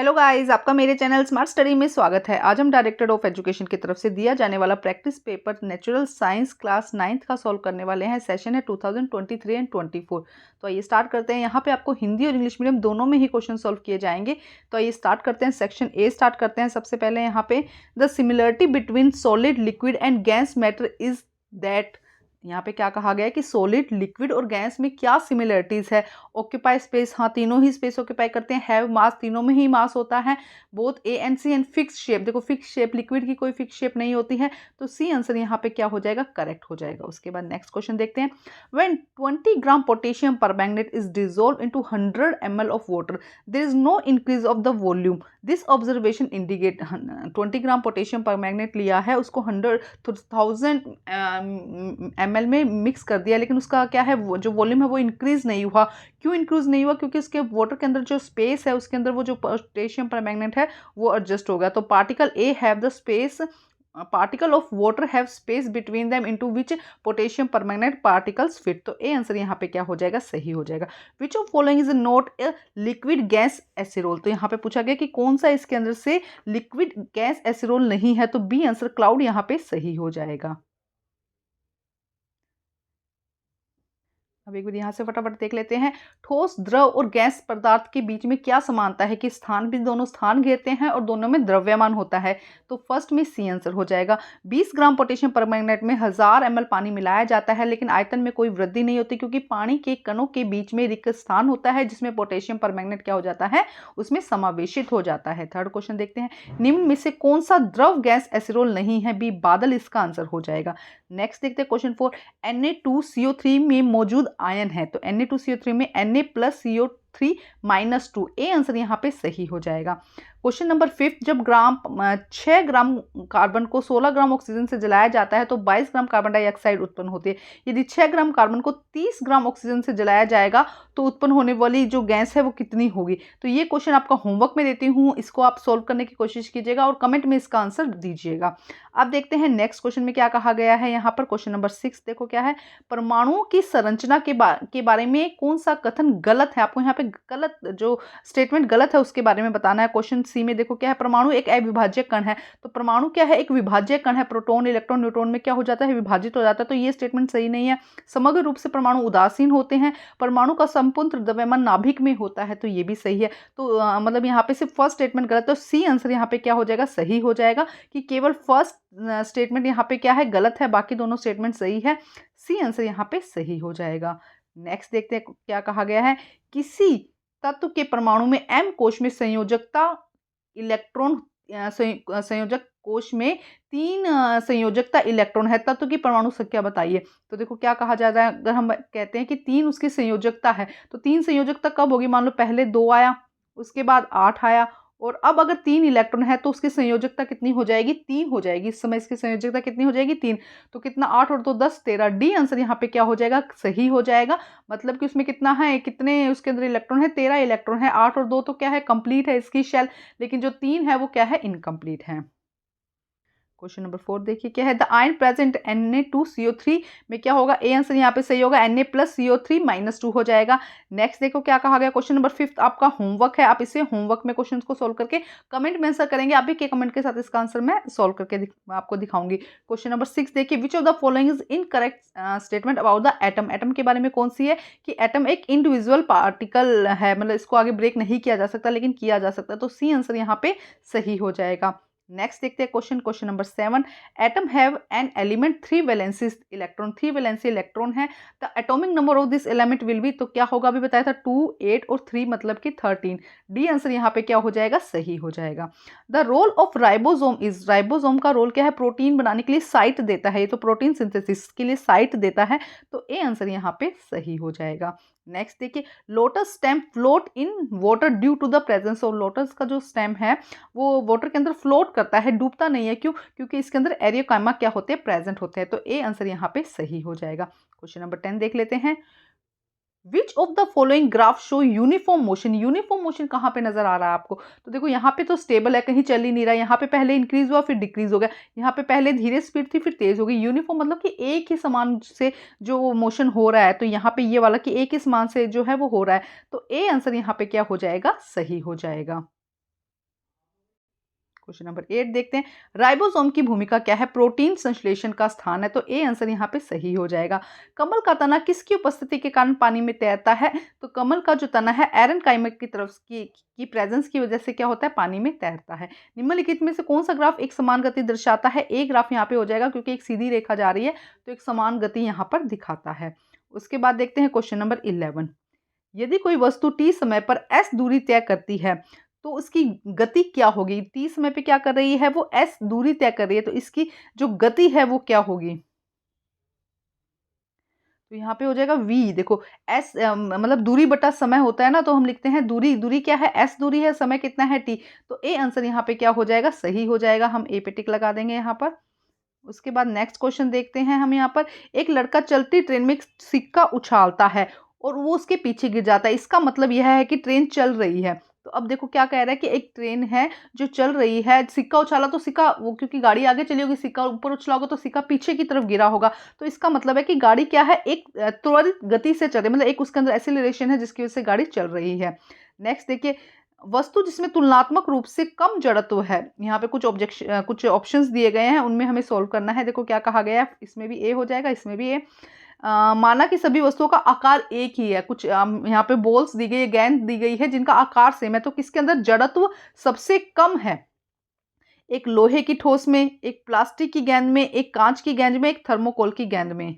Hello guys, आपका मेरे channel smart study में स्वागत है। आज हम डायरेक्टरेट ऑफ एजुकेशन की तरफ से दिया जाने वाला practice paper natural science class 9th का सॉल्व करने वाले हैं। सेशन है 2023 एंड 24। तो आइए स्टार्ट करते हैं। यहाँ पे आपको हिंदी और इंग्लिश मीडियम दोनों में ही क्वेश्चन सॉल्व किए जाएंगे। तो आइए स्टार्ट करते हैं। सेक्शन ए स्टार्ट करते हैं। सबसे पहले यहाँ पे the similarity between solid liquid and gas matter is that. यहाँ पे क्या कहा गया है कि सॉलिड लिक्विड और गैस में क्या सिमिलरिटीज है। ऑक्यूपाई स्पेस, हाँ तीनों ही स्पेस ऑक्यूपाई करते हैं। हैव मास, तीनों में ही मास होता है। Both A and C and fix shape, देखो फिक्स शेप, लिक्विड की कोई फिक्स शेप नहीं होती है। तो सी आंसर यहाँ पे क्या हो जाएगा, करेक्ट हो जाएगा। उसके बाद नेक्स्ट क्वेश्चन देखते हैं। When 20 gram potassium permanganate is dissolve into 100 ml of water, there is no increase of the volume. This observation indicate 20 gram potassium permanganate लिया है, उसको 1000 ml में मिक्स कर दिया, लेकिन उसका क्या है, वो जो वॉल्यूम है वो इंक्रीज नहीं हुआ। क्यों इंक्रीज नहीं हुआ? क्योंकि उसके वाटर के अंदर जो स्पेस है, उसके अंदर वो जो पोटेशियम परमैंगनेट है वो एडजस्ट हो गया। तो particle A have the space, particle of water have space between them into which potassium permanganate particles fit. तो ए आंसर यहाँ पे क्या हो जाएगा, सही हो जाएगा। Which of following is not a liquid gas aerosol. तो यहाँ पे पूछा गया कि कौन सा इसके अंदर से लिक्विड गैस एसिरोल नहीं है। तो बी आंसर क्लाउड यहाँ पे सही हो जाएगा। अब एक बार यहाँ से फटाफट देख लेते हैं। ठोस, द्रव और गैस पदार्थ के बीच में क्या समानता है कि स्थान भी दोनों स्थान घेरते हैं और दोनों में द्रव्यमान होता है। तो फर्स्ट में सी आंसर हो जाएगा। 20 ग्राम पोटेशियम परमैंगनेट में 1000 ml पानी मिलाया जाता है, लेकिन आयतन में कोई वृद्धि नहीं होती, क्योंकि पानी के कणों के बीच में रिक्त स्थान होता है, जिसमें पोटेशियम परमैंगनेट क्या हो जाता है, उसमें समावेशित हो जाता है। थर्ड क्वेश्चन देखते हैं। निम्न में से कौन सा द्रव गैस एसिरोल नहीं है? बी बादल इसका आंसर हो जाएगा। नेक्स्ट देखते हैं क्वेश्चन 4। Na2CO3 में मौजूद आयन है। तो Na2CO3 में Na+CO3-2, ए आंसर यहाँ पे सही हो जाएगा। Question number 5। जब 6 ग्राम कार्बन को 16 ग्राम ऑक्सीजन से जलाया जाता है तो 22 ग्राम कार्बन डाइऑक्साइड उत्पन्न होती है। यदि 6 ग्राम कार्बन को 30 ग्राम ऑक्सीजन से जलाया जाएगा तो उत्पन्न होने वाली जो गैस है वो कितनी होगी। तो ये क्वेश्चन आपका होमवर्क में देती हूँ, इसको आप सोल्व करने की कोशिश कीजिएगा और कमेंट में इसका आंसर दीजिएगा। अब देखते हैं नेक्स्ट क्वेश्चन में क्या कहा गया है। यहाँ पर क्वेश्चन नंबर 6 देखो क्या है। परमाणुओं की संरचना के बारे में कौन सा कथन गलत है? आपको यहाँ पे गलत जो स्टेटमेंट गलत है उसके बारे में बताना है। क्वेश्चन सी में देखो क्या है। परमाणु एक अविभाज्य कण है। तो परमाणु क्या है, एक विभाज्य कण है। प्रोटॉन, इलेक्ट्रॉन, न्यूट्रॉन में क्या हो जाता है, विभाजित हो जाता है। तो ये स्टेटमेंट सही नहीं है। समग्र रूप से परमाणु उदासीन होते हैं। परमाणु का संपूर्ण द्रव्यमान नाभिक में होता है। तो ये भी सही है। तो मतलब यहाँ पे सिर्फ फर्स्ट स्टेटमेंट गलत है। तो सी आंसर यहाँ पे क्या हो जाएगा, सही हो जाएगा, कि केवल फर्स्ट स्टेटमेंट यहाँ पे क्या है, गलत है, बाकी दोनों स्टेटमेंट सही है। सी आंसर यहाँ पे सही हो जाएगा। नेक्स्ट देखते हैं क्या कहा गया है। किसी तत्व के परमाणु में एम कोश में संयोजकता इलेक्ट्रॉन, संयोजक कोश में 3 संयोजकता इलेक्ट्रॉन है। तत्व की परमाणु संख्या बताइए। तो देखो क्या कहा जा रहा है। अगर हम कहते हैं कि 3 उसकी संयोजकता है, तो 3 संयोजकता कब होगी? मान लो पहले 2 आया, उसके बाद 8 आया, और अब अगर 3 इलेक्ट्रॉन है तो उसकी संयोजकता कितनी हो जाएगी, 3 हो जाएगी। इस समय इसकी संयोजकता कितनी हो जाएगी, 3। तो कितना, 8 और 2 10, 13। डी आंसर यहाँ पे क्या हो जाएगा, सही हो जाएगा। मतलब कि उसमें कितना है, कितने उसके अंदर इलेक्ट्रॉन है, 13 इलेक्ट्रॉन है। 8 और 2 तो क्या है, कंप्लीट है इसकी शेल, लेकिन जो 3 है वो क्या है, इनकम्प्लीट है। क्वेश्चन नंबर 4 देखिए क्या है। द आयन प्रेजेंट Na2CO3 में क्या होगा, ए आंसर यहाँ पे सही होगा। Na+CO3-2 हो जाएगा। नेक्स्ट देखो क्या कहा गया। क्वेश्चन नंबर 5 आपका होमवर्क है। आप इसे होमवर्क में क्वेश्चन को सोल्व करके कमेंट में आंसर करेंगे। आप भी के कमेंट के साथ इसका आंसर मैं सोल्व करके आपको दिखाऊंगी। क्वेश्चन नंबर 6 देखिए। Which of the following is incorrect statement about the atom. Atom के बारे में कौन सी है कि एटम एक इंडिविजुअल पार्टिकल है, मतलब इसको आगे ब्रेक नहीं किया जा सकता, लेकिन किया जा सकता है। तो सी आंसर यहाँ पे सही हो जाएगा। नेक्स्ट देखते हैं question number 7। Atom have an element 3 valency electron. 3 valency electron है। The atomic number of this element will be, तो क्या होगा, अभी बताया था 2, 8 और 3 मतलब कि 13। डी आंसर यहाँ पे क्या हो जाएगा, सही हो जाएगा। The role of ribosome is, ribosome का रोल क्या है, प्रोटीन बनाने के लिए साइट देता है। ये तो प्रोटीन सिंथेसिस के लिए साइट देता है। तो ए आंसर यहाँ पे सही हो जाएगा। नेक्स्ट देखिए। Lotus stem float in water due to the presence of, lotus का जो स्टेम है वो वाटर के अंदर फ्लोट करता है, डूबता नहीं है। क्यों? क्योंकि इसके अंदर एरियोकाइमा क्या होते हैं, प्रेजेंट होते हैं। तो ए आंसर यहाँ पे सही हो जाएगा। क्वेश्चन नंबर 10 देख लेते हैं। Which of the following graph show uniform motion. Uniform motion कहाँ पे नजर आ रहा है आपको? तो देखो यहाँ पे तो स्टेबल है, कहीं चल ही नहीं रहा। यहाँ पे पहले इंक्रीज हुआ फिर डिक्रीज हो गया। यहाँ पे पहले धीरे स्पीड थी फिर तेज हो गई। यूनिफॉर्म मतलब कि एक ही समान से जो मोशन हो रहा है। तो यहाँ पे ये वाला कि एक ही समान से जो है वो हो रहा है। तो ए आंसर यहाँ पे क्या हो जाएगा, सही हो जाएगा। क्वेश्चन नंबर 8 देखते हैं, राइबोसोम की भूमिका क्या है? प्रोटीन संश्लेषण का स्थान है, तो ए आंसर यहाँ पे सही हो जाएगा। कमल का तना किसकी उपस्थिति के कारण पानी में तैरता है? तो कमल का जो तना है एरेनकाइमा की तरफ की प्रेजेंस की वजह से क्या होता है? पानी में तैरता है। निम्नलिखित में से कौन सा ग्राफ एक समान गति दर्शाता है? ए ग्राफ यहाँ पे हो जाएगा क्योंकि एक सीधी रेखा जा रही है तो एक समान गति यहाँ पर दिखाता है। उसके बाद देखते हैं क्वेश्चन नंबर 11, यदि कोई वस्तु t समय पर s दूरी तय करती है तो उसकी गति क्या होगी? t समय पे क्या कर रही है? वो s दूरी तय कर रही है, तो इसकी जो गति है वो क्या होगी? तो यहाँ पे हो जाएगा v। देखो s मतलब दूरी बटा समय होता है ना, तो हम लिखते हैं दूरी, दूरी क्या है? s दूरी है, समय कितना है? t। तो ए आंसर यहाँ पे क्या हो जाएगा? सही हो जाएगा। हम ए पे टिक लगा देंगे यहाँ पर। उसके बाद नेक्स्ट क्वेश्चन देखते हैं हम यहाँ पर, एक लड़का चलती ट्रेन में एक सिक्का उछालता है और वो उसके पीछे गिर जाता है, इसका मतलब यह है कि ट्रेन चल रही है। तो अब देखो क्या कह रहा है कि एक ट्रेन है जो चल रही है, सिक्का उछाला तो सिक्का, वो क्योंकि गाड़ी आगे चली होगी, सिक्का ऊपर उछला होगा तो सिक्का पीछे की तरफ गिरा होगा। तो इसका मतलब है कि गाड़ी क्या है? एक त्वरित गति से चल रही है, मतलब एक उसके अंदर एक्सीलरेशन है जिसकी वजह से गाड़ी चल रही है। नेक्स्ट देखिए, वस्तु जिसमें तुलनात्मक रूप से कम जड़त्व है, यहाँ पे कुछ ऑप्शंस दिए गए हैं, उनमें हमें सॉल्व करना है। देखो क्या कहा गया है, इसमें भी ए हो जाएगा, इसमें भी ए। माना कि सभी वस्तुओं का आकार एक ही है, कुछ यहाँ पे बॉल्स दी गई है, गेंद दी गई है जिनका आकार सेम है, तो किसके अंदर जड़त्व सबसे कम है? एक लोहे की ठोस में, एक प्लास्टिक की गेंद में, एक कांच की गेंद में, एक थर्मोकोल की गेंद में।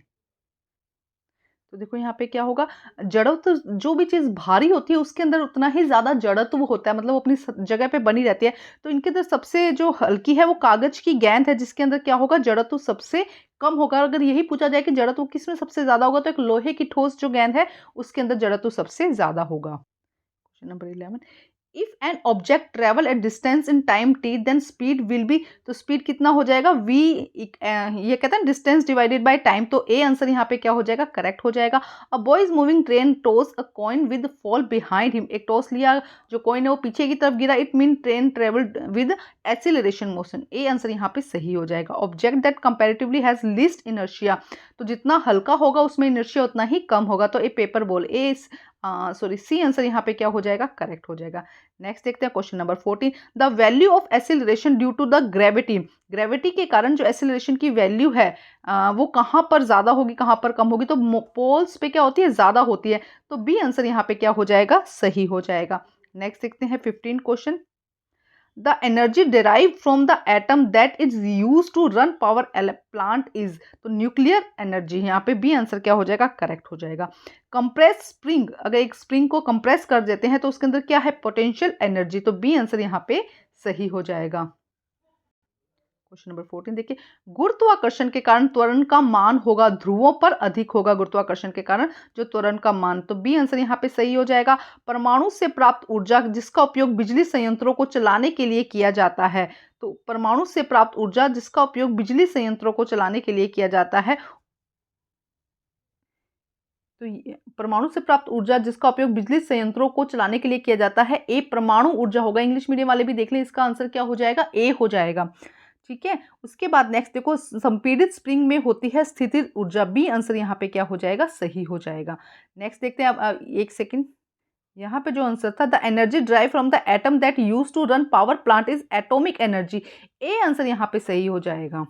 तो देखो यहाँ पे क्या होगा, जड़त्व, जो भी चीज़ भारी होती है उसके अंदर उतना ही ज़्यादा जड़त्व होता है, मतलब वो अपनी जगह पे बनी रहती है। तो इनके अंदर सबसे जो हल्की है वो कागज की गेंद है, जिसके अंदर क्या होगा? जड़त्व सबसे कम होगा। अगर यही पूछा जाए कि जड़त्व किसमें सबसे ज़्यादा होगा, तो एक लोहे की ठोस जो गेंद है उसके अंदर जड़त्व सबसे ज़्यादा होगा। Question number 11, if an object travel at distance in time T then speed will be, तो स्पीड कितना हो जाएगा? वी, ये कहते हैं डिस्टेंस डिवाइडेड बाय टाइम, तो ए आंसर यहाँ पे क्या हो जाएगा? करेक्ट हो जाएगा। A boy is moving train toss a coin with fall behind him, एक टॉस लिया, जो कॉइन है वो पीछे की तरफ गिरा, it mean train travelled with acceleration motion. A answer यहाँ पे सही हो जाएगा। Object that comparatively has least inertia, तो जितना हल्का होगा उसमें इनर्शिया उतना ही कम होगा, तो ए पेपर बॉल, सी आंसर यहाँ पे क्या हो जाएगा? करेक्ट हो जाएगा। नेक्स्ट देखते हैं question number 14, the value of acceleration due to the gravity, gravity के कारण जो एक्सीलरेशन की वैल्यू है वो कहाँ पर ज्यादा होगी, कहाँ पर कम होगी? तो पोल्स पे क्या होती है? ज्यादा होती है, तो बी आंसर यहाँ पे क्या हो जाएगा? सही हो जाएगा। नेक्स्ट देखते हैं 15 question, the energy derived from the atom that is use to run power plant is, तो न्यूक्लियर एनर्जी, यहाँ पे बी आंसर क्या हो जाएगा? करेक्ट हो जाएगा। कंप्रेस स्प्रिंग, अगर एक स्प्रिंग को कंप्रेस कर देते हैं तो उसके अंदर क्या है? पोटेंशियल एनर्जी, तो बी आंसर यहाँ पे सही हो जाएगा। क्वेश्चन नंबर 14 देखिए, गुरुत्वाकर्षण के कारण त्वरण का मान होगा ध्रुवों पर अधिक होगा, गुरुत्वाकर्षण के कारण जो त्वरण का मान, तो बी आंसर यहाँ पे सही हो जाएगा। परमाणु से प्राप्त ऊर्जा जिसका उपयोग बिजली संयंत्रों को चलाने के लिए किया जाता है, तो परमाणु से प्राप्त ऊर्जा जिसका उपयोग बिजली संयंत्रों को चलाने के लिए किया जाता है, तो परमाणु से प्राप्त ऊर्जा जिसका उपयोग बिजली संयंत्रों को चलाने के लिए किया जाता है, ए परमाणु ऊर्जा होगा। इंग्लिश मीडियम वाले भी देख लें, इसका आंसर क्या हो जाएगा? ए हो जाएगा। ठीक है, उसके बाद नेक्स्ट देखो, संपीड़ित स्प्रिंग में होती है स्थितिज ऊर्जा, बी आंसर यहाँ पे क्या हो जाएगा? सही हो जाएगा। नेक्स्ट देखते हैं, अब एक सेकेंड, यहाँ पे जो आंसर था, the energy drive from the atom that use to run power plant is atomic energy, A answer यहाँ पे सही हो जाएगा।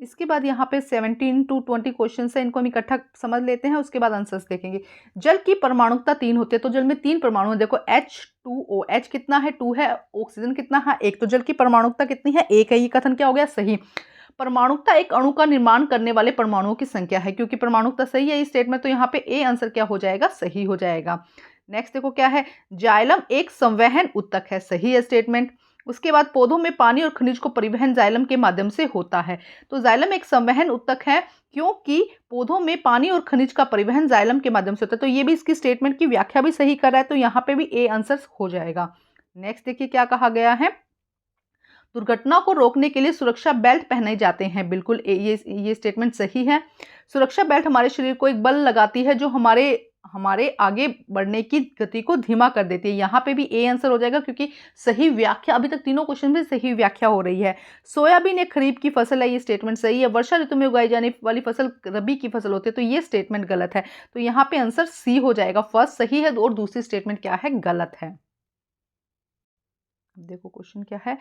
इसके बाद यहाँ पे 17 to 20 क्वेश्चन है, इनको हम इकट्ठा समझ लेते हैं, उसके बाद आंसर्स देखेंगे। जल की परमाणुकता 3 होती है, तो जल में 3 परमाणु है। देखो H2O, H कितना है? 2 है। ऑक्सीजन कितना है? 1। तो जल की परमाणुकता कितनी है? 1 है। ये कथन क्या हो गया? सही। परमाणुकता एक अणु का निर्माण करने वाले परमाणुओं की संख्या है, क्योंकि परमाणुकता सही है इस स्टेटमेंट, तो यहाँ पे ए आंसर क्या हो जाएगा? सही हो जाएगा। नेक्स्ट देखो क्या है, जाइलम एक संवहन उत्तक है, सही है स्टेटमेंट। उसके बाद पौधों में पानी और खनिज को परिवहन जाइलम के माध्यम से होता है, तो जाइलम एक संवहन उत्तक है क्योंकि पौधों में पानी और खनिज का परिवहन जाइलम के माध्यम से होता है, तो ये भी इसकी स्टेटमेंट की व्याख्या भी सही कर रहा है, तो यहाँ पे भी ए आंसर हो जाएगा। नेक्स्ट देखिए क्या कहा गया है, दुर्घटना को रोकने के लिए सुरक्षा बेल्ट पहने जाते हैं, बिल्कुल ये स्टेटमेंट सही है। सुरक्षा बेल्ट हमारे शरीर को एक बल लगाती है जो हमारे आगे बढ़ने की गति को धीमा कर देती है, यहाँ पे भी ए आंसर हो जाएगा, क्योंकि सही व्याख्या, अभी तक तीनों क्वेश्चन में सही व्याख्या हो रही है। सोयाबीन एक खरीफ की फसल है, ये स्टेटमेंट सही है। वर्षा ऋतु में उगाई जाने वाली फसल रबी की फसल होती है, तो ये स्टेटमेंट गलत है, तो यहाँ पे आंसर सी हो जाएगा। फर्स्ट सही है और दूसरी स्टेटमेंट क्या है? गलत है। देखो क्वेश्चन क्या है,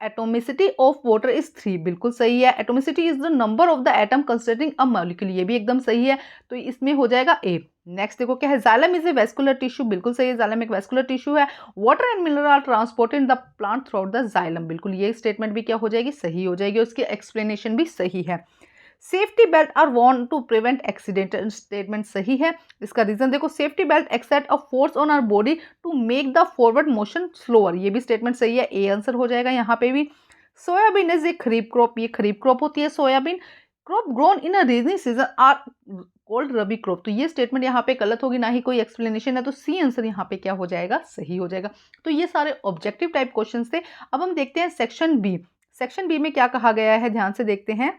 एटोमिसिटी ऑफ वाटर इज 3, बिल्कुल सही है। Atomicity is the number of the atom considering a molecule, ये भी एकदम सही है, तो इसमें हो जाएगा ए। नेक्स्ट देखो क्या है, xylem is a vascular tissue, बिल्कुल सही है, जाइलम एक वेस्कुलर टिश्यू है। Water and mineral are transported in the plant throughout the xylem, बिल्कुल ये स्टेटमेंट भी क्या हो जाएगी, सही हो जाएगी, उसकी एक्सप्लेनेशन भी सही है। Safety belt are worn to prevent accident, statement सही है। इसका रीजन देखो, safety belt exert a force on our body to make the forward motion slower, ये भी स्टेटमेंट सही है, ए आंसर हो जाएगा यहाँ पे भी। Soybean is a kharif crop, ये खरीफ क्रॉप होती है soybean. Crop grown in a rainy season are called rabi crop, तो ये स्टेटमेंट यहाँ पे गलत होगी, ना ही कोई एक्सप्लेनेशन है, तो सी आंसर यहाँ पे क्या हो जाएगा, सही हो जाएगा। तो ये सारे ऑब्जेक्टिव टाइप क्वेश्चन थे। अब हम देखते हैं सेक्शन बी। सेक्शन बी में क्या कहा गया है, ध्यान से देखते हैं।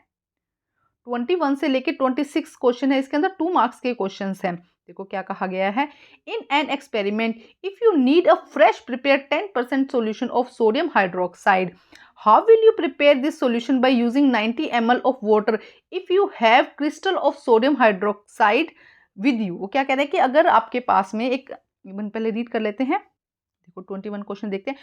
21 से लेके 26 क्वेश्चन है, इसके अंदर 2 मार्क्स के क्वेश्चन हैं। देखो क्या कहा गया है, in an experiment if you need a fresh prepare 10% solution of sodium hydroxide, how will you prepare this solution by using 90 ml of water if you have crystal of sodium hydroxide with you. वो क्या कह रहे हैं कि अगर आपके पास में एक, पहले रीड कर लेते हैं, देखो 21 क्वेश्चन देखते हैं।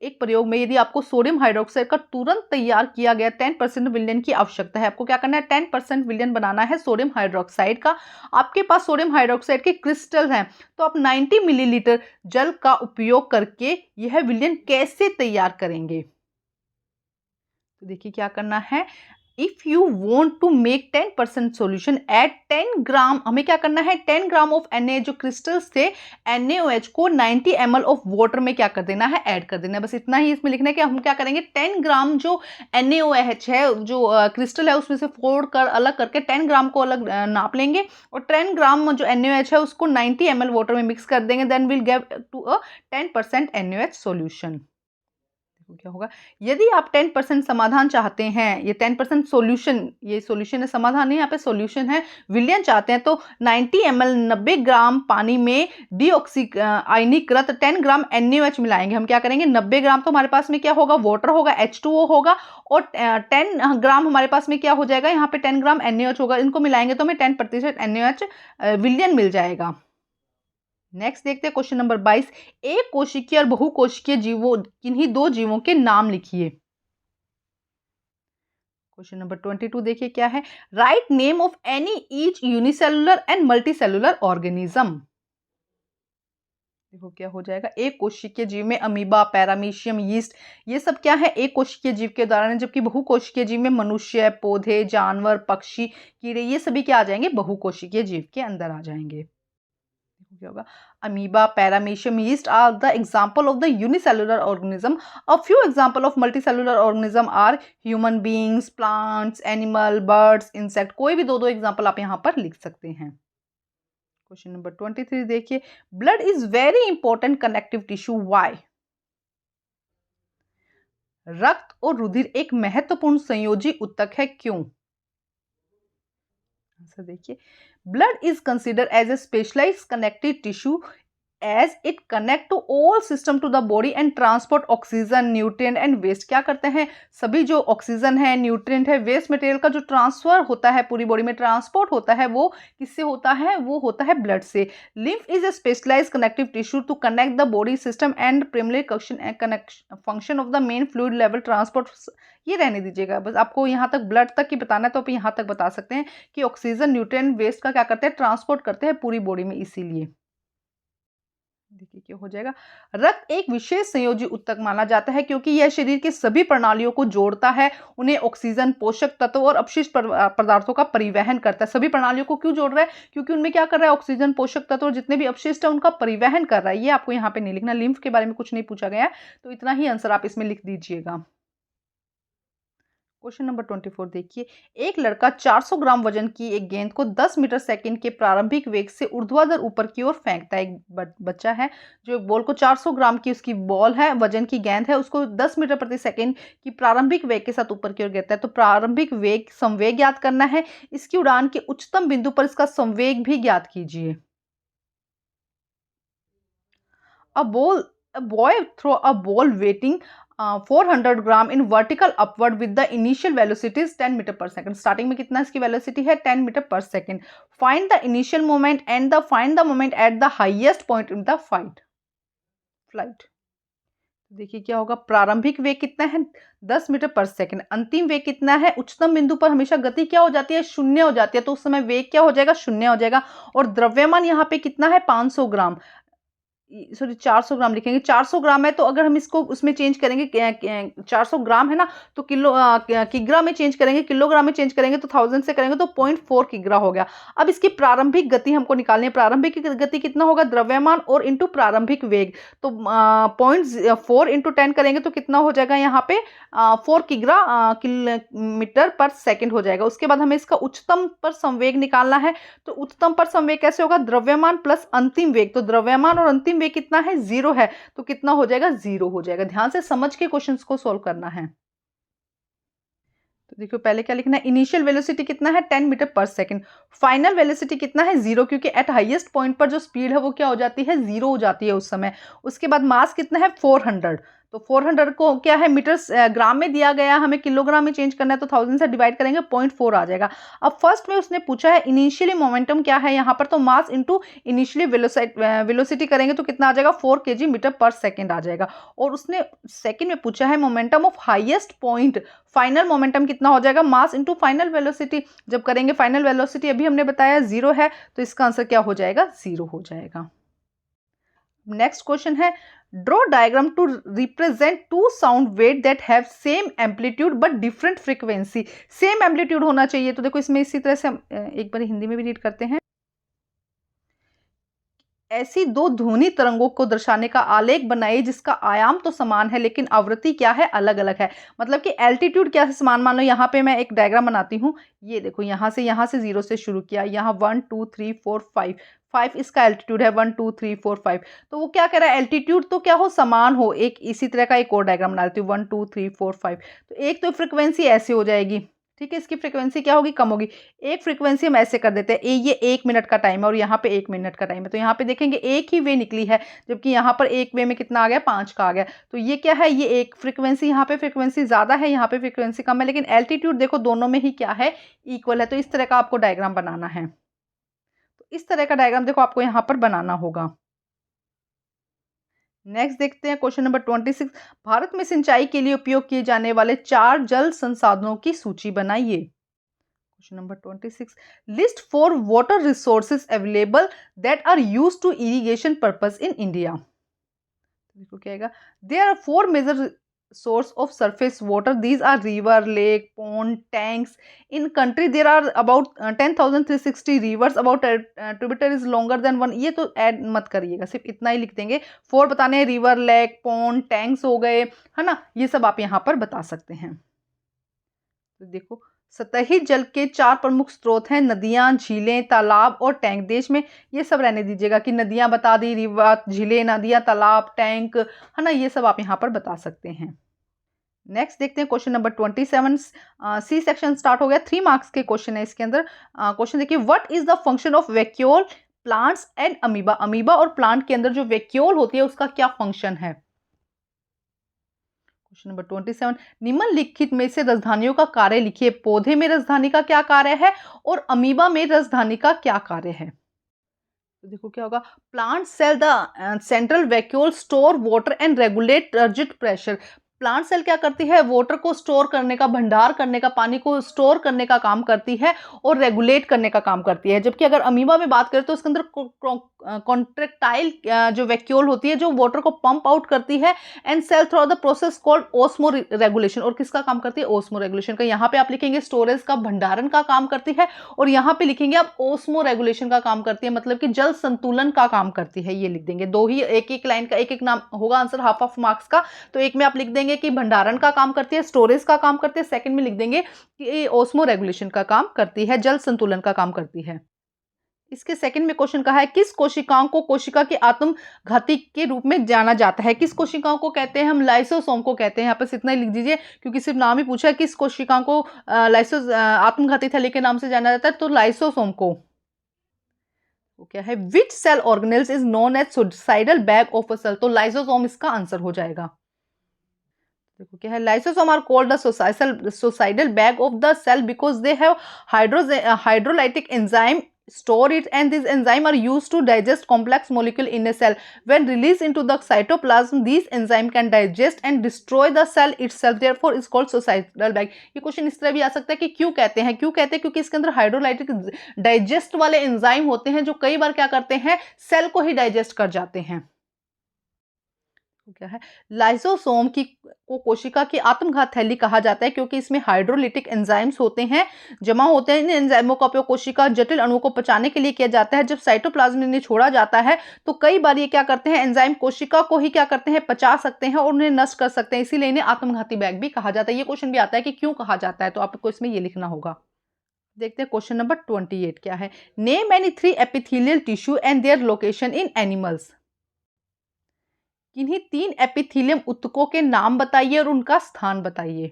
एक प्रयोग में यदि आपको सोडियम हाइड्रोक्साइड का तुरंत तैयार किया गया 10% विलयन की आवश्यकता है, आपको क्या करना है, 10% विलयन बनाना है सोडियम हाइड्रोक्साइड का। आपके पास सोडियम हाइड्रोक्साइड के क्रिस्टल हैं, तो आप 90 मिलीलीटर जल का उपयोग करके यह विलयन कैसे तैयार करेंगे। तो देखिए क्या करना है, if you want to make 10% solution at 10 gram, हमें क्या करना है, 10 ग्राम ऑफ Na, जो क्रिस्टल्स थे NaOH को 90 ml ऑफ वाटर में क्या कर देना है, ऐड कर देना है। बस इतना ही इसमें लिखना है कि हम क्या करेंगे, 10 ग्राम जो NaOH है, जो क्रिस्टल है, उसमें से फोड़ कर अलग करके 10 ग्राम को अलग नाप लेंगे, और 10 ग्राम जो NaOH है उसको 90 ml वाटर में मिक्स कर देंगे, then will get to a 10% NaOH solution. क्या होगा, यदि आप 10% समाधान चाहते हैं, ये 10% सॉल्यूशन, ये सॉल्यूशन है, समाधान नहीं, यहाँ पे सॉल्यूशन है, विलयन चाहते हैं, तो 90 ml 90 ग्राम पानी में आयनीकृत 10 ग्राम NaOH मिलाएंगे। हम क्या करेंगे, 90 ग्राम तो हमारे पास में क्या होगा, वाटर होगा, H2O होगा, और 10 ग्राम हमारे पास में क्या हो जाएगा, यहाँ पे 10 ग्राम NaOH होगा, इनको मिलाएंगे तो हमें 10% NaOH विलयन मिल जाएगा। नेक्स्ट देखते हैं क्वेश्चन नंबर 22, एक कोशिकीय और बहुकोशिकीय जीवों, किन्हीं 2 जीवों के नाम लिखिए। क्वेश्चन नंबर 22 देखिए क्या है, write name of any each unicellular and multicellular organism. देखो क्या हो जाएगा, एक कोशिकीय जीव में अमीबा, पैरामीशियम, यीस्ट, ये सब क्या है, एक कोशिकीय जीव के उदाहरण है, जबकि बहुकोशिकीय जीव में मनुष्य, पौधे, जानवर, पक्षी, कीड़े, ये सभी क्या आ जाएंगे, बहुकोशिकीय जीव के अंदर आ जाएंगे। क्या होगा, amoeba, paramecium, yeast are the example of the unicellular organism. A few example of multicellular organism are human beings, plants, animal, birds, insect. कोई भी 2 एग्जाम्पल आप यहाँ पर लिख सकते हैं। क्वेश्चन नंबर 23 देखिए, blood is very important connective tissue, why. रक्त और रुधिर एक महत्वपूर्ण संयोजी ऊतक है, क्यों। आंसर देखिए, blood is considered as a specialized connective tissue as it connect to all system to the body and transport oxygen, nutrient and waste। क्या करते हैं, सभी जो ऑक्सीजन है, न्यूट्रिएंट है, वेस्ट मटेरियल का जो ट्रांसफर होता है, पूरी बॉडी में ट्रांसपोर्ट होता है, वो किससे होता है, वो होता है ब्लड से। Lymph is a specialized connective tissue to connect the body system and primary function of the main fluid level transport. ये रहने दीजिएगा, बस आपको यहाँ तक ब्लड तक ही बताना है, तो आप यहाँ तक बता सकते हैं कि ऑक्सीजन, न्यूट्रिएंट, वेस्ट का क्या करते हैं, ट्रांसपोर्ट करते हैं पूरी बॉडी में, इसीलिए। देखिए क्या हो जाएगा, रक्त एक विशेष संयोजी ऊतक माना जाता है क्योंकि यह शरीर की सभी प्रणालियों को जोड़ता है, उन्हें ऑक्सीजन, पोषक तत्व और अपशिष्ट पदार्थों का परिवहन करता है। सभी प्रणालियों को क्यों जोड़ रहा है, क्योंकि उनमें क्या कर रहा है, ऑक्सीजन, पोषक तत्व और जितने भी अपशिष्ट है उनका परिवहन कर रहा है। ये आपको यहाँ पे नहीं लिखना, लिम्फ के बारे में कुछ नहीं पूछा गया, तो इतना ही आंसर आप इसमें लिख दीजिएगा। क्वेश्चन नंबर 24 देखिए, एक लड़का 400 ग्राम वजन की एक गेंद को 10 मीटर सेकंड के प्रारंभिक वेग से ऊर्ध्वाधर ऊपर की ओर फेंकता है। एक बच्चा है जो एक बॉल को 400 ग्राम की उसकी बॉल है, वजन की गेंद है, उसको 10 मीटर प्रति सेकंड की प्रारंभिक वेग के साथ ऊपर की ओर गिरता है। तो प्रारंभिक वेग, संवेग ज्ञात करना है, इसकी उड़ान के उच्चतम बिंदु पर इसका संवेग भी ज्ञात कीजिए। A boy throw a ball weighing 400 gram in vertical upward with the initial velocity is 10 metre per second. Starting में कितना इसकी वेलोसिटी है, 10 metre per second. Find the initial moment and find the moment at the highest point in the flight. देखिए क्या होगा, प्रारंभिक वेग कितना है 10 मीटर पर सेकंड, अंतिम वेग कितना है, उच्चतम बिंदु पर हमेशा गति क्या हो जाती है, शून्य हो जाती है, तो उस समय वेग क्या हो जाएगा, शून्य हो जाएगा। और द्रव्यमान यहाँ पे कितना है 500 ग्राम, सॉरी 400 ग्राम लिखेंगे, 400 ग्राम है, तो अगर हम इसको उसमें चेंज करेंगे 400 ग्राम है ना, तो किग्रा में चेंज करेंगे, किलोग्राम में चेंज करेंगे, तो 1000 से करेंगे तो 0.4 किग्रा हो गया। अब इसकी प्रारंभिक गति हमको निकालनी है, प्रारंभिक गति कितना होगा, द्रव्यमान और इंटू प्रारंभिक वेग, तो 0.4 इंटू 10 करेंगे तो कितना हो जाएगा यहाँ पे 4 किग्रा किलोमीटर पर सेकेंड हो जाएगा। उसके बाद हमें इसका उच्चतम पर संवेग निकालना है, तो उच्चतम पर संवेग कैसे होगा, द्रव्यमान प्लस अंतिम वेग, तो द्रव्यमान और अंतिम वेग कितना है, 0 है, तो कितना हो जाएगा, 0 हो जाएगा। ध्यान से समझ के क्वेश्चंस को सोल्व करना है। तो देखो पहले क्या लिखना है, इनिशियल वेलोसिटी कितना है 10 metre per second, final velocity कितना है 0, क्योंकि एट हाईएस्ट पॉइंट पर जो स्पीड है वो क्या हो जाती है, 0 हो जाती है उस समय। उसके बाद मास कितना है 400, तो 400 को क्या है मीटर्स ग्राम में दिया गया, हमें किलोग्राम में चेंज करना है, तो 1000 से डिवाइड करेंगे 0.4 आ जाएगा। अब फर्स्ट में उसने पूछा है इनिशियली मोमेंटम क्या है यहाँ पर, तो मास इंटू इनिशियली वेलोसिटी करेंगे तो कितना आ जाएगा 4 kg मीटर पर सेकेंड आ जाएगा। और उसने सेकेंड में पूछा है momentum of highest point, final momentum कितना हो जाएगा, मास इंटू फाइनल वेलोसिटी, जब करेंगे फाइनल वेलोसिटी अभी हमने बताया 0 है, तो इसका आंसर क्या हो जाएगा, 0 हो जाएगा। नेक्स्ट क्वेश्चन है, draw diagram to represent two sound wave that have same amplitude but different frequency. Same amplitude होना चाहिए, तो देखो इसमें इसी तरह से हम एक बार हिंदी में भी रीड करते हैं। ऐसी दो ध्वनि तरंगों को दर्शाने का आलेख बनाइए जिसका आयाम तो समान है लेकिन आवृत्ति क्या है, अलग अलग है। मतलब कि एल्टीट्यूड क्या है, समान, मान लो यहाँ पे मैं एक डायग्राम बनाती हूँ, ये देखो यहाँ से 0 से शुरू किया, यहाँ 1 2 3 4 5, 5 इसका एल्टीट्यूड है, 1 2 3 4 5, तो वो क्या कह रहा है, एल्टीट्यूड तो क्या हो, समान हो। एक इसी तरह का एक और डायग्राम बना लेती हूँ, 1 2 3 4 5, तो एक तो फ्रिक्वेंसी ऐसे हो जाएगी, ठीक है, इसकी फ्रीक्वेंसी क्या होगी, कम होगी। एक फ्रीक्वेंसी हम ऐसे कर देते हैं, ये 1 मिनट का टाइम है और यहाँ पे 1 मिनट का टाइम है, तो यहाँ पे देखेंगे एक ही वे निकली है, जबकि यहाँ पर एक वे में कितना आ गया, 5 का आ गया। तो ये क्या है, ये एक फ्रीक्वेंसी, यहाँ पे फ्रीक्वेंसी ज्यादा है, यहाँ पे फ्रीक्वेंसी कम है, लेकिन एल्टीट्यूड देखो दोनों में ही क्या है, इक्वल है। तो इस तरह का आपको डायग्राम बनाना है, तो इस तरह का डायग्राम देखो आपको यहाँ पर बनाना होगा। नेक्स्ट देखते हैं क्वेश्चन नंबर 26, भारत में सिंचाई के लिए उपयोग किए जाने वाले 4 जल संसाधनों की सूची बनाइए। Question number 26, list 4 water resources available that are used to irrigation purpose in India. देखो क्या आएगा, there are 4 major source of surface water, these are river, lake, pond, tanks. In country there are about 10,360 rivers, about tributaries longer than one, ये तो add मत करिएगा, सिर्फ इतना ही लिख देंगे। 4 बताने हैं, रिवर, लेक, पॉन्ड, टैंक्स हो गए, है ना, ये सब आप यहाँ पर बता सकते हैं। तो देखो सतही जल के 4 प्रमुख स्रोत हैं, नदियां, झीलें, तालाब और टैंक। देश में ये सब रहने दीजिएगा कि नदियां बता दी, रिवर, झीलें, नदियां, तालाब, टैंक, है ना, ये सब आप यहाँ पर बता सकते हैं। नेक्स्ट देखते हैं question number 27, C section start हो गया, 3 मार्क्स के क्वेश्चन है इसके अंदर। क्वेश्चन देखिए, what is the function of vacuole, plants and amoeba. Amoeba और प्लांट के अंदर जो वैक्यूल होती है उसका क्या फंक्शन है। क्वेश्चन नंबर 27, निम्नलिखित में से राजधानियों का कार्य लिखिए। पौधे में राजधानी का क्या कार्य है और अमीबा में राजधानी का क्या कार्य है। तो देखो क्या होगा, plant cell the central vacuole store water and regulate turgid pressure. Plant cell क्या करती है, वाटर को स्टोर करने का, भंडार करने का, पानी को स्टोर करने का काम करती है और रेगुलेट करने का काम करती है। जबकि अगर अमीबा में बात करें तो उसके अंदर कॉन्ट्रेक्टाइल जो वैक्यूल होती है जो वाटर को पंप आउट करती है, and cell through the process called osmoregulation. और किसका काम करती है, ओस्मो रेगुलेशन का। यहाँ पे आप लिखेंगे स्टोरेज का, भंडारण का काम करती है, और यहाँ पे लिखेंगे आप ओस्मो रेगुलेशन का काम करती है, मतलब कि जल संतुलन का काम करती है, ये लिख देंगे। दो ही एक एक लाइन का एक एक नाम होगा, आंसर हाफ ऑफ मार्क्स का। तो एक में आप लिख देंगे कि भंडारण का काम करती है, स्टोरेज का काम करती है, सेकंड में लिख देंगे कि ओस्मो रेगुलेशन का काम करती है, जल संतुलन का काम करती है। इसके सेकंड में क्वेश्चन कहा है, किस कोशिकाओं को कोशिका के आत्मघाती के रूप में जाना जाता है। किस कोशिकाओं को कहते हैं हम, लाइसोसोम को कहते हैं। यहाँ पर इतना ही लिख दीजिए क्योंकि सिर्फ नाम ही पूछा है, किस कोशिकाओं को आत्मघाती थैली के नाम से जाना जाता है, तो लाइसोसोम को। क्या है, which cell organelles is known as suicidal bag of a cell, तो लाइसोसोम इसका आंसर हो जाएगा। देखो क्या है, lysosome are called the suicidal bag of the cell because they have hydrolytic enzyme store it, and these enzymes are used to digest complex molecule in a cell. When released into the cytoplasm, these enzymes can digest and destroy the cell itself, therefore is called suicidal bag. ये question इस तरह भी आ सकता है कि क्यों कहते हैं, क्योंकि इसके अंदर हाइड्रोलाइटिक डाइजेस्ट वाले एंजाइम होते हैं जो कई बार क्या करते हैं, सेल को ही डाइजेस्ट कर जाते हैं। क्या है, लाइसोसोम को कोशिका की आत्मघात थैली कहा जाता है क्योंकि इसमें हाइड्रोलिटिक एंजाइम्स होते हैं, जमा होते हैं। इन एंजाइमों का उपयोग कोशिका जटिल अणुओं को पचाने के लिए किया जाता है। जब साइटोप्लाज्म में इन्हें छोड़ा जाता है तो कई बार ये क्या करते हैं, एंजाइम कोशिका को ही क्या करते हैं, पचा सकते हैं और उन्हें नष्ट कर सकते हैं, इसीलिए इन्हें आत्मघाती बैग भी कहा जाता है। ये क्वेश्चन भी आता है कि क्यों कहा जाता है, तो आपको इसमें ये लिखना होगा। देखते हैं क्वेश्चन नंबर 28 क्या है। Name any 3 epithelial tissue and their location in animals. किन्हीं 3 एपिथेलियम ऊतकों के नाम बताइए और उनका स्थान बताइए।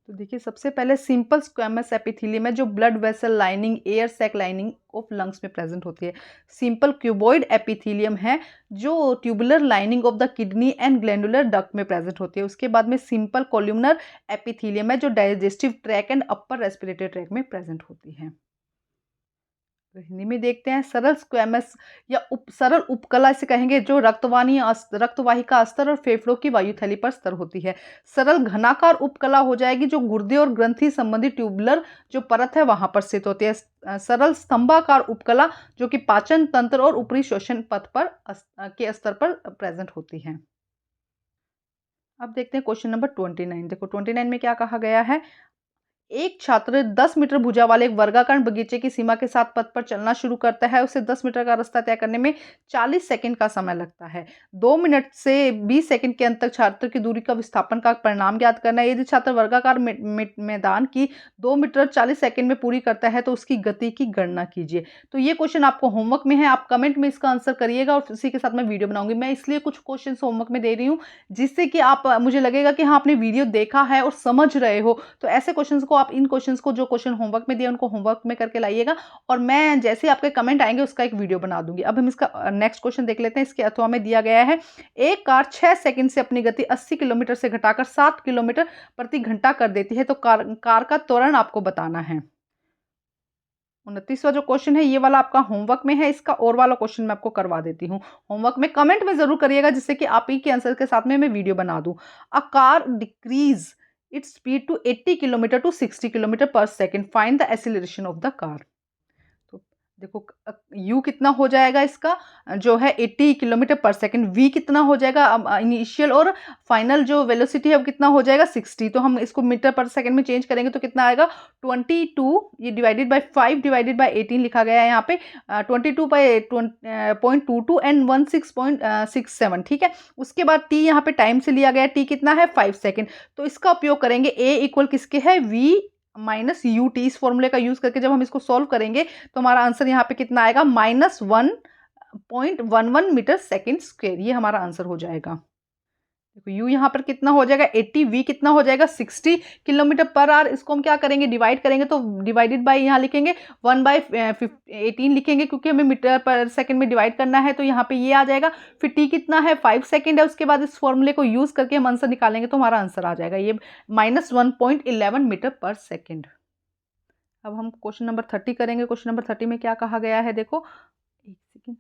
तो देखिए, सबसे पहले सिंपल स्क्वेमस एपिथेलियम है जो blood vessel lining, air sac lining of lungs में प्रेजेंट होती है। सिंपल क्यूबॉइड एपिथेलियम है जो tubular lining of the kidney and glandular duct में प्रेजेंट होती है। उसके बाद में सिंपल कोल्यूमनर एपिथेलियम है जो digestive track and upper respiratory tract में प्रेजेंट होती है। तो हिंदी में देखते हैं, सरल स्क्वेमस या सरल उपकला इसे कहेंगे जो रक्तवाहिका अस्तर और फेफड़ों की वायुथैली पर स्तर होती है। सरल घनाकार उपकला हो जाएगी जो गुर्दे और ग्रंथि संबंधी ट्यूबुलर जो परत है वहां पर स्थित होती है। सरल स्तंभाकार उपकला जो कि पाचन तंत्र और ऊपरी श्वसन पथ पर के स्तर पर प्रेजेंट होती है। अब देखते हैं क्वेश्चन नंबर 29। देखो 29 में क्या कहा गया है। एक छात्र 10 मीटर भुजा वाले एक वर्गाकार बगीचे की सीमा के साथ पथ पर चलना शुरू करता है। उसे 10 मीटर का रास्ता तय करने में 40 सेकंड का समय लगता है। 2 मिनट से 20 सेकंड के अंत तक छात्र की दूरी का विस्थापन का परिणाम ज्ञात करना है। यदि छात्र वर्गाकार मैदान की 2 मीटर 40 सेकंड में पूरी करता है तो उसकी गति की गणना कीजिए। तो ये क्वेश्चन आपको होमवर्क में है, आप कमेंट में इसका आंसर करिएगा और इसी के साथ मैं वीडियो बनाऊंगी। मैं इसलिए कुछ क्वेश्चन होमवर्क में दे रही हूँ जिससे कि आप मुझे लगेगा कि हाँ आपने वीडियो देखा है और समझ रहे हो। तो ऐसे क्वेश्चन को आप इन क्वेश्चंस को जो क्वेश्चन होमवर्क में दिए उनको होमवर्क में करके लाइएगा और मैं जैसे आपके कमेंट आएंगे उसका एक वीडियो बना दूंगी। अब हम इसका नेक्स्ट क्वेश्चन देख लेते हैं। इसके अथवा में दिया गया है, एक कार 6 सेकंड से अपनी गति 80 किलोमीटर से घटाकर 7 किलोमीटर प्रति घंटा कर देती है तो कार का त्वरण आपको बताना है। 29वां जो क्वेश्चन है ये वाला आपका होमवर्क में है। इसका और वाला क्वेश्चन मैं आपको करवा देती हूँ होमवर्क में, कमेंट में जरूर करिएगा जिससे कि आप ही के आंसर के साथ में मैं वीडियो बना दूं। A car decrease its speed to 80 kilometre to 60 kilometre per second, find the acceleration of the car. तो देखो u कितना हो जाएगा इसका जो है 80 किलोमीटर पर सेकेंड, v कितना हो जाएगा इनिशियल और फाइनल जो वेलोसिटी है वो कितना हो जाएगा 60। तो हम इसको मीटर पर सेकेंड में चेंज करेंगे तो कितना आएगा 22, ये डिवाइडेड बाय 5 डिवाइडेड बाय 18 लिखा गया है यहाँ पे 22.22 एंड 16.67, ठीक है। उसके बाद t यहाँ पे टाइम से लिया गया, t कितना है 5 सेकेंड। तो इसका उपयोग करेंगे a इक्वल किसके है v माइनस यू टी, इस फॉर्मूले का यूज करके जब हम इसको सॉल्व करेंगे तो हमारा आंसर यहाँ पे कितना आएगा -1.11 मीटर सेकेंड स्क्वायर, ये हमारा आंसर हो जाएगा। देखो u यहाँ पर कितना हो जाएगा 80, v कितना हो जाएगा 60 किलोमीटर पर आवर। इसको हम क्या करेंगे डिवाइड करेंगे तो डिवाइडेड बाय यहाँ लिखेंगे 1/18 लिखेंगे क्योंकि हमें मीटर पर सेकंड में डिवाइड करना है। तो यहाँ पे ये आ जाएगा। फिर t कितना है 5 सेकंड है। उसके बाद इस फॉर्मूले को यूज करके हम आंसर निकालेंगे तो हमारा आंसर आ जाएगा ये -1.11 मीटर पर सेकेंड। अब हम क्वेश्चन नंबर 30 करेंगे। क्वेश्चन नंबर 30 में क्या कहा गया है, देखो एक second.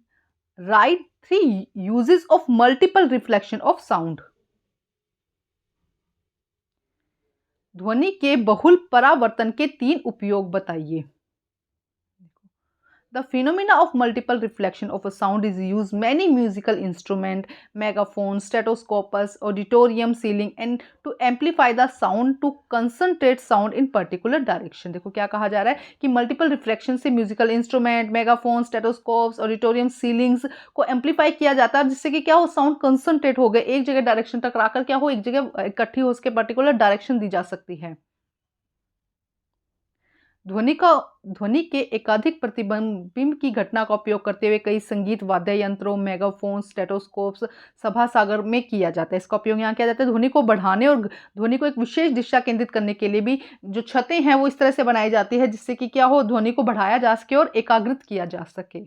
Right 3 uses of multiple reflection of sound. ध्वनि के बहुल परावर्तन के 3 उपयोग बताइए। The phenomena of multiple reflection of a sound is used many musical instrument, megaphone, stethoscopes, auditorium ceiling and to amplify the sound to concentrate sound in particular direction। देखो क्या कहा जा रहा है कि मल्टीपल रिफ्लेक्शन से musical instrument, megaphone, stethoscopes, auditorium ceilings को amplify किया जाता है जिससे कि क्या हो साउंड कंसंट्रेट हो गए, एक जगह डायरेक्शन टकराकर क्या हो एक जगह इकट्ठी हो उसके पर्टिकुलर डायरेक्शन दी जा सकती है। ध्वनि के एकाधिक प्रतिबिंब की घटना का उपयोग करते हुए कई संगीत वाद्य यंत्रों, मेगाफोन, स्टेथोस्कोप्स, सभा सागर में किया जाता है। इसका उपयोग यहाँ किया जाता है ध्वनि को बढ़ाने और ध्वनि को एक विशेष दिशा केंद्रित करने के लिए भी जो छतें हैं वो इस तरह से बनाई जाती है जिससे कि क्या हो ध्वनि को बढ़ाया जा सके और एकाग्रित किया जा सके।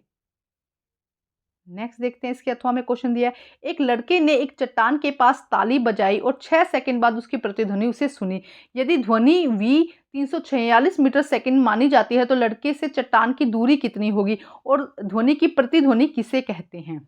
नेक्स्ट देखते हैं इसके अथवा में क्वेश्चन दिया है, एक लड़के ने एक चट्टान के पास ताली बजाई और 6 सेकंड बाद उसकी प्रतिध्वनि उसे सुनी। यदि ध्वनि v 346 मीटर सेकंड मानी जाती है तो लड़के से चट्टान की दूरी कितनी होगी और ध्वनि की प्रतिध्वनि किसे कहते हैं?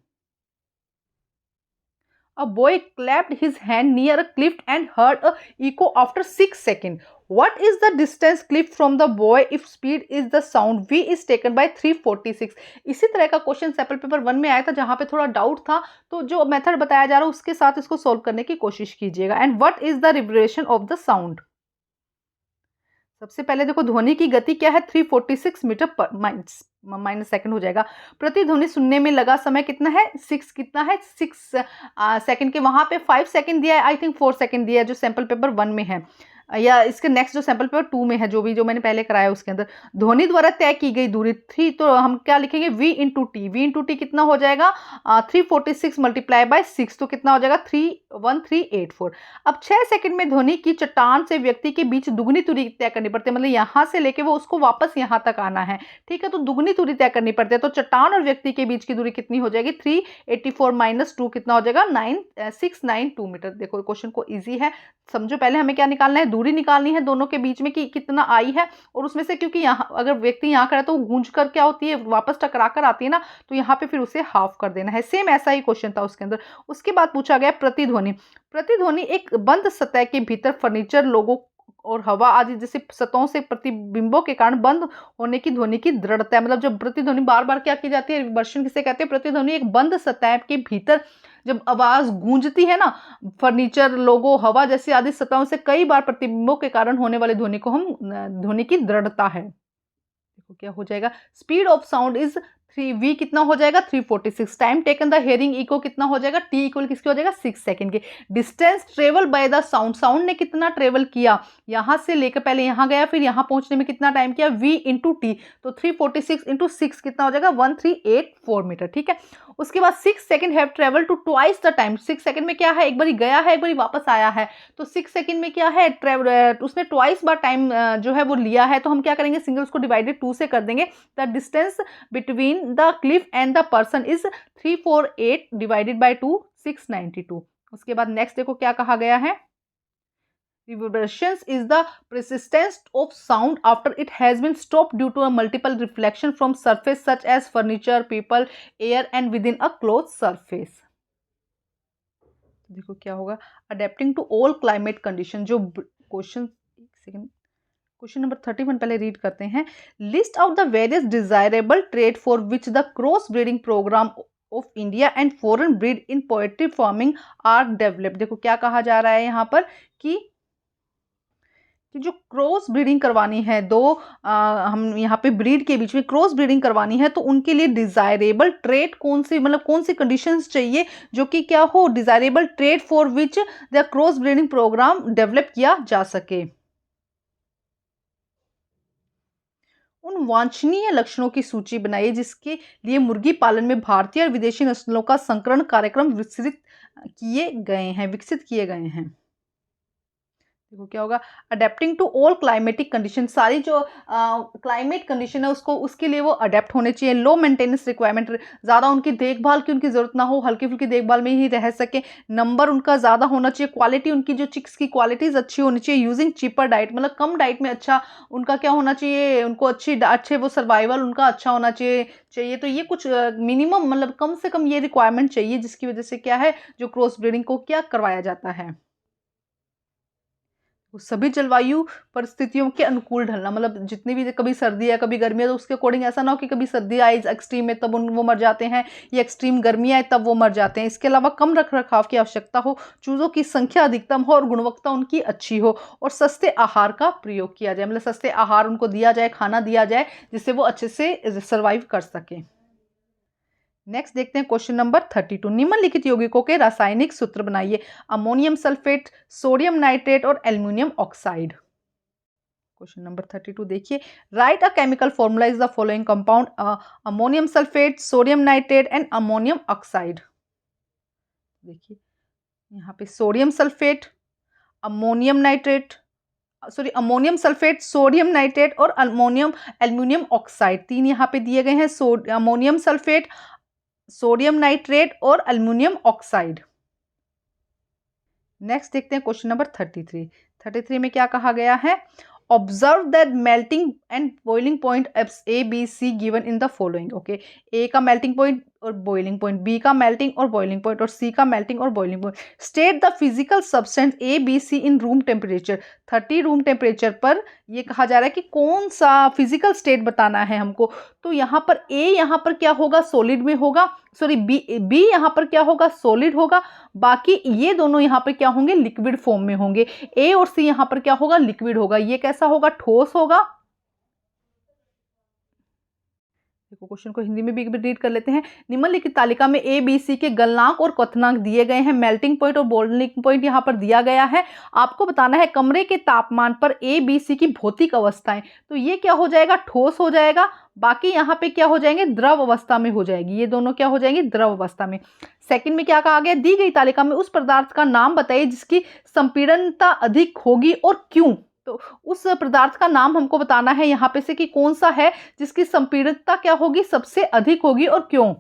A boy clapped his hand near a cliff and heard a echo after 6 seconds. What is the distance cliff from the boy if speed is the sound v is taken by 346? इसी तरह का question sample paper 1 में आया था जहां पे थोड़ा doubt था, तो जो मेथड बताया जा रहा है उसके साथ इसको सोल्व करने की कोशिश कीजिएगा। And what is the vibration of the sound? सबसे पहले देखो ध्वनि की गति क्या है, 346 मीटर पर माइनस सेकंड हो जाएगा। प्रतिध्वनि सुनने में लगा समय कितना है, 6 कितना है 6 सेकंड के, वहां पे 5 सेकंड दिया है, आई थिंक 4 सेकंड दिया है जो सैंपल पेपर 1 में है, या इसके नेक्स्ट जो सैंपल पेपर 2 में है, जो मैंने पहले कराया उसके अंदर। ध्वनि द्वारा तय की गई दूरी 3, तो हम क्या लिखेंगे v into T. v into T कितना हो जाएगा 346 मल्टीप्लाई बाय 6, तो कितना हो जाएगा 31384। अब 6 सेकंड में ध्वनि की चट्टान से व्यक्ति के बीच दुगनी दूरी तय करनी पड़ती है, मतलब यहाँ से लेके वो उसको वापस यहाँ तक आना है, ठीक है, तो दुगनी दूरी तय करनी पड़ती है। तो चट्टान और व्यक्ति के बीच की दूरी कितनी हो जाएगी, 384 माइनस 2 कितना हो जाएगा 692 मीटर। देखो क्वेश्चन को ईजी है, समझो। पहले हमें क्या निकालना है, दूरी निकालनी है दोनों के बीच में कि कितना आई है, और उसमें से क्योंकि यहाँ अगर व्यक्ति यहाँ करे तो गूंज कर क्या होती है, वापस टकरा कर आती है ना, तो यहाँ पे फिर उसे हाफ कर देना है। सेम ऐसा ही क्वेश्चन था उसके अंदर। उसके बाद पूछा गया प्रतिध्वनि। प्रतिध्वनि एक बंद सतह के भीतर फर्नीचर, लोगों और हवा आदि जैसे सतहों से प्रतिबिंबों के कारण बंद होने की ध्वनि की दृढ़ता है। मतलब जब प्रतिध्वनि बार बार क्या की जाती है, रिवर्शन किसे कहते हैं, प्रतिध्वनि एक बंद सतह के भीतर जब आवाज गूंजती है ना, फर्नीचर, लोगो, हवा जैसी आदि सतहों से कई बार प्रतिबिंबों के कारण होने वाली ध्वनि को हम ध्वनि की दृढ़ता है। देखो क्या हो जाएगा, speed of sound is 3v कितना हो जाएगा 346। Time taken the hearing echo कितना हो जाएगा, t इक्वल किसके हो जाएगा 6 सेकंड के। Distance travel by the sound, sound ने कितना ट्रेवल किया, यहां से लेकर पहले यहां गया फिर यहां पहुंचने में कितना टाइम किया, v इंटू टी, तो 346 इंटू 6 कितना हो जाएगा 1384 मीटर, ठीक है। उसके बाद 6 second have travel to twice the time. 6 second में क्या है, एक बारी गया है एक बारी वापस आया है, तो 6 सेकंड में क्या है उसने ट्वाइस बार टाइम जो है वो लिया है, तो हम क्या करेंगे, सिंगल उसको डिवाइडेड 2 से कर देंगे। The distance between the Cliff and the person is 348 divided by 2 692। उसके बाद नेक्स्ट देखो क्या कहा गया है, reverberations is the persistence of sound after it has been stopped due to a multiple reflection from surface such as furniture, people, air and within a closed surface। देखो क्या होगा, adapting to all climate condition। जो question, एक second, question number 31 पहले read करते हैं। List out the various desirable trade for which the cross breeding programme of India and foreign breed in poultry farming are developed. देखो क्या कहा जा रहा है यहाँ पर कि जो क्रॉस ब्रीडिंग करवानी है हम यहाँ पे ब्रीड के बीच में क्रॉस ब्रीडिंग करवानी है, तो उनके लिए डिजायरेबल ट्रेड कौन सी, मतलब कौन सी कंडीशंस चाहिए जो कि क्या हो, desirable trade for which the cross breeding programme develop किया जा सके। उन वांछनीय लक्षणों की सूची बनाइए जिसके लिए मुर्गी पालन में भारतीय और विदेशी नस्लों का संकरण कार्यक्रम विकसित किए गए हैं। देखो क्या होगा, adapting to all climatic condition, सारी जो क्लाइमेट कंडीशन है उसको, उसके लिए वो अडेप्ट होने चाहिए। लो मेंटेनेंस रिक्वायरमेंट, ज़्यादा उनकी देखभाल की उनकी ज़रूरत ना हो, हल्की फुल्की देखभाल में ही रह सके। नंबर उनका ज़्यादा होना चाहिए। क्वालिटी उनकी जो चिक्स की क्वालिटीज़ अच्छी होनी चाहिए। यूजिंग चीपर डाइट, मतलब कम डाइट में अच्छा उनका क्या होना चाहिए, उनको अच्छे वो सर्वाइवल उनका अच्छा होना चाहिए। तो ये कुछ मिनिमम, मतलब कम से कम ये रिक्वायरमेंट चाहिए जिसकी वजह से क्या है, जो क्रॉस ब्रीडिंग को क्या करवाया जाता है। सभी जलवायु परिस्थितियों के अनुकूल ढलना, मतलब जितनी भी, कभी सर्दी है कभी गर्मी है, तो उसके अकॉर्डिंग ऐसा ना हो कि कभी सर्दी आई एक्सट्रीम में तब वो मर जाते हैं, या एक्सट्रीम गर्मी आए तब वो मर जाते हैं। इसके अलावा कम रख रखाव की आवश्यकता हो, चूज़ों की संख्या अधिकतम हो और गुणवत्ता उनकी अच्छी हो, और सस्ते आहार का प्रयोग किया जाए, मतलब सस्ते आहार उनको दिया जाए, खाना दिया जाए जिससे वो अच्छे से सर्वाइव कर सके। नेक्स्ट देखते हैं क्वेश्चन नंबर 32। निम्नलिखित यौगिकों के रासायनिक सूत्र बनाइए। अमोनियम सल्फेट, सोडियम नाइट्रेट और एल्युमिनियम ऑक्साइड। क्वेश्चन नंबर 32 देखिए, right a chemical formula is the following compound, ammonium sulphate, sodium nitrate and ammonium oxide. देखिए यहाँ पे sodium sulphate, ammonium nitrate, ammonium sulphate, sodium nitrate और aluminium oxide, तीन यहाँ पे दिए गए हैं। अमोनियम सल्फेट, सोडियम नाइट्रेट और एल्युमिनियम ऑक्साइड। नेक्स्ट देखते हैं क्वेश्चन नंबर 33। 33 में क्या कहा गया है? Observe that melting and boiling point A B C given in the following. Okay, A का मेल्टिंग पॉइंट और बॉइलिंग पॉइंट, बी का मेल्टिंग और बॉइलिंग पॉइंट और सी का मेल्टिंग और boiling point. State the physical substance A B C in room temperature. 30 room temperature पर ये कहा जा रहा है कि कौन सा फिजिकल स्टेट बताना है हमको। तो यहाँ पर ए यहाँ पर क्या होगा? सॉलिड में होगा, सॉरी बी यहाँ पर क्या होगा? सॉलिड होगा। बाकी ये दोनों यहाँ पर क्या होंगे? लिक्विड फॉर्म में होंगे। ए और सी यहाँ पर क्या होगा? लिक्विड होगा। ये कैसा होगा? ठोस होगा। देखो क्वेश्चन को हिंदी में भी एक बार रीड कर लेते हैं। निम्नलिखित तालिका में ए बी सी के गलनांक और क्वथनांक दिए गए हैं। मेल्टिंग पॉइंट और बॉइलिंग पॉइंट यहाँ पर दिया गया है। आपको बताना है कमरे के तापमान पर ए बी सी की भौतिक अवस्थाएं। तो ये क्या हो जाएगा? ठोस हो जाएगा। बाकी यहाँ पे क्या हो जाएंगे? द्रव अवस्था में हो जाएगी। ये दोनों क्या हो जाएंगे? द्रव अवस्था में। सेकंड में क्या कहा गया? दी गई तालिका में उस पदार्थ का नाम बताइए जिसकी संपीड़नता अधिक होगी और क्यों। तो उस पदार्थ का नाम हमको बताना है यहाँ पे से कि कौन सा है जिसकी संपीड़ितता क्या होगी? सबसे अधिक होगी और क्यों।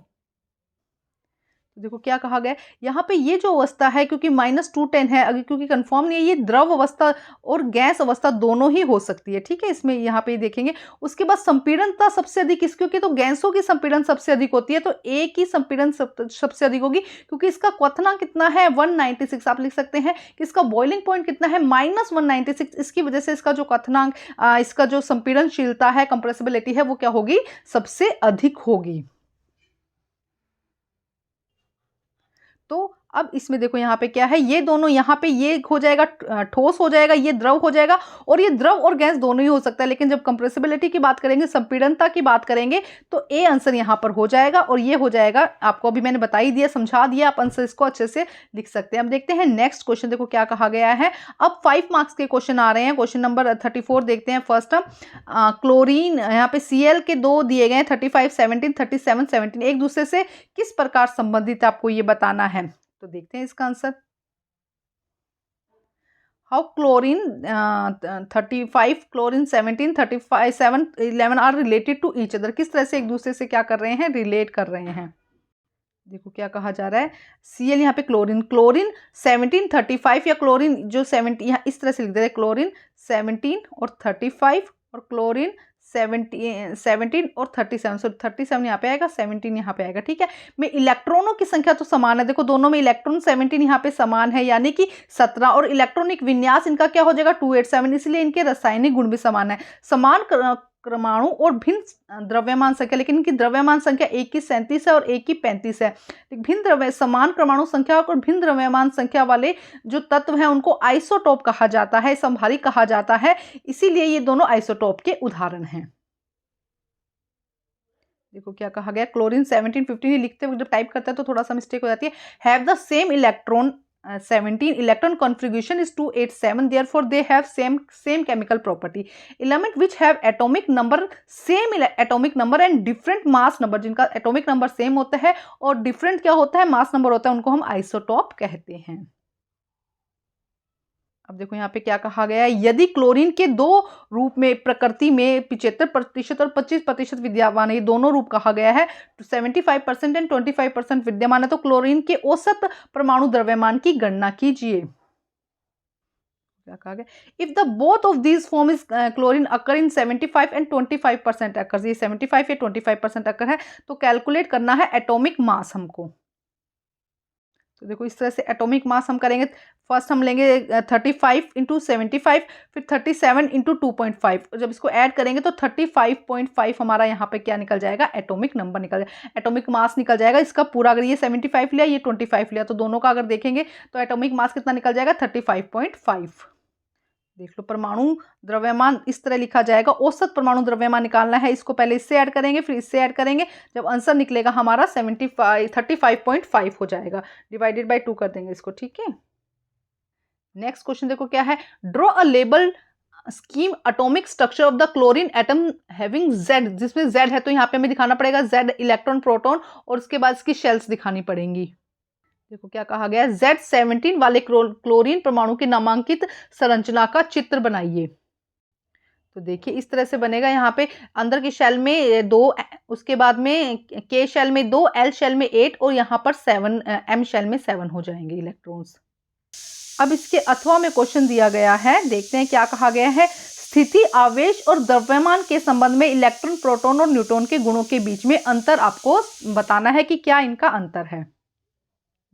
तो देखो क्या कहा गया यहाँ पे, ये जो अवस्था है क्योंकि -210 है, अगर क्योंकि कंफर्म नहीं है, ये द्रव अवस्था और गैस अवस्था दोनों ही हो सकती है। ठीक है, इसमें यहाँ पे देखेंगे। उसके बाद संपीड़नता सबसे अधिक किस, क्योंकि तो गैसों की संपीड़न सबसे अधिक होती है, तो ए की संपीड़न सबसे अधिक होगी क्योंकि इसका क्वथनांक कितना है? 196। आप लिख सकते हैं कि इसका बॉइलिंग पॉइंट कितना है? -196। इसकी वजह से इसका जो क्वथनांक, इसका जो संपीड़नशीलता है, कंप्रेसिबिलिटी है, वो क्या होगी? सबसे अधिक होगी। तो अब इसमें देखो यहाँ पे क्या है, ये दोनों यहाँ पे ये हो जाएगा ठोस हो जाएगा, ये द्रव हो जाएगा, और ये द्रव और गैस दोनों ही हो सकता है। लेकिन जब कंप्रेसिबिलिटी की बात करेंगे, संपीड़नता की बात करेंगे, तो ए आंसर यहाँ पर हो जाएगा और ये हो जाएगा। आपको अभी मैंने बता ही दिया, समझा दिया, आप आंसर इसको अच्छे से लिख सकते हैं। अब देखते हैं नेक्स्ट क्वेश्चन। देखो क्या कहा गया है। अब 5 मार्क्स के क्वेश्चन आ रहे हैं। क्वेश्चन नंबर 34 देखते हैं। फर्स्ट क्लोरीन, यहाँ पे Cl के दो दिए गए हैं, 35 17 37 17, एक दूसरे से किस प्रकार संबंधित, आपको ये बताना है। तो देखते हैं इसका answer. How chlorine 35, chlorine 17, 35 7 11 are related to each other. किस तरह से एक दूसरे से क्या कर रहे हैं? रिलेट कर रहे हैं। देखो क्या कहा जा रहा है। Cl यहाँ पे क्लोरीन 17 35, या क्लोरीन जो 70 यहाँ इस तरह से लिख देते हैं, क्लोरीन 17 और 35 और क्लोरीन 17 और 37, सो 37 यहाँ पे आएगा, 17 यहाँ पे आएगा। ठीक है, में इलेक्ट्रॉनों की संख्या तो समान है। देखो दोनों में इलेक्ट्रॉन 17 यहाँ पे समान है, यानी कि 17, और इलेक्ट्रॉनिक विन्यास इनका क्या हो जाएगा? 287, इसलिए इनके रासायनिक गुण भी समान है। समान परमाणु और भिन्न द्रव्यमान संख्या, लेकिन इनकी द्रव्यमान संख्या एक की 37 है और एक की 35 है। भिन्न समान परमाणु संख्या और भिन्न द्रव्यमान संख्या वाले जो तत्व हैं उनको आइसोटोप कहा जाता है, समभारी कहा जाता है, इसीलिए ये दोनों आइसोटोप के उदाहरण हैं। देखो क्या कहा गया। क्लोरीन 17 15 लिखते वक्त जब टाइप करते हैं तो थोड़ा सा मिस्टेक हो जाती है। Have the same electron 17 electron configuration is 287, therefore they have same chemical property. Element which have atomic number same atomic number and different mass number, जिनका atomic number same होता है और different क्या होता है? mass number होता है, उनको हम आइसोटोप कहते हैं। अब देखो यहाँ पे क्या कहा गया है। यदि क्लोरीन के दो रूप में प्रकृति में 75% और 25% विद्यमान है, ये दोनों रूप कहा गया है, 75% एंड 25% विद्यमान है, तो क्लोरीन के औसत परमाणु द्रव्यमान की गणना कीजिए। क्या कहा गया। If the both of these form is chlorine occur in 75 and 25% अकर, ये 75 या 25% अकर है, तो कैलकुलेट करना है एटॉमिक मास हमको। तो देखो इस तरह से एटॉमिक मास हम करेंगे। फर्स्ट हम लेंगे 35 इंटू 75, फिर 37 इंटू 2.5, और जब इसको ऐड करेंगे तो 35.5 हमारा यहाँ पे क्या निकल जाएगा? एटॉमिक नंबर निकल जाएगा, एटॉमिक मास निकल जाएगा इसका पूरा। अगर ये 75 लिया, ये 25 लिया, तो दोनों का अगर देखेंगे तो एटॉमिक मास कितना निकल जाएगा? 35.5। देख लो, परमाणु द्रव्यमान इस तरह लिखा जाएगा। औसत परमाणु द्रव्यमान निकालना है, इसको पहले इससे ऐड करेंगे, फिर इससे ऐड करेंगे, जब आंसर निकलेगा हमारा 35.5 हो जाएगा। डिवाइडेड बाय 2 कर देंगे इसको। ठीक है, नेक्स्ट क्वेश्चन देखो क्या है। Draw a label scheme atomic structure of the chlorine atom having Z, जिसमें Z है तो यहाँ पे हमें दिखाना पड़ेगा Z इलेक्ट्रॉन प्रोटॉन, और उसके बाद इसकी शेल्स दिखानी पड़ेंगी। देखो क्या कहा गया। Z17 वाले क्लोरीन परमाणु की नामांकित संरचना का चित्र बनाइए। तो देखिए इस तरह से बनेगा। यहाँ पे अंदर के शेल में 2, उसके बाद में के शेल में 2, एल शेल में 8 और यहाँ पर 7, एम शेल में 7 हो जाएंगे इलेक्ट्रॉन्स। अब इसके अथवा में क्वेश्चन दिया गया है, देखते हैं क्या कहा गया है। स्थिति, आवेश और द्रव्यमान के संबंध में इलेक्ट्रॉन, प्रोटॉन और न्यूट्रॉन के गुणों के बीच में अंतर आपको बताना है कि क्या इनका अंतर है।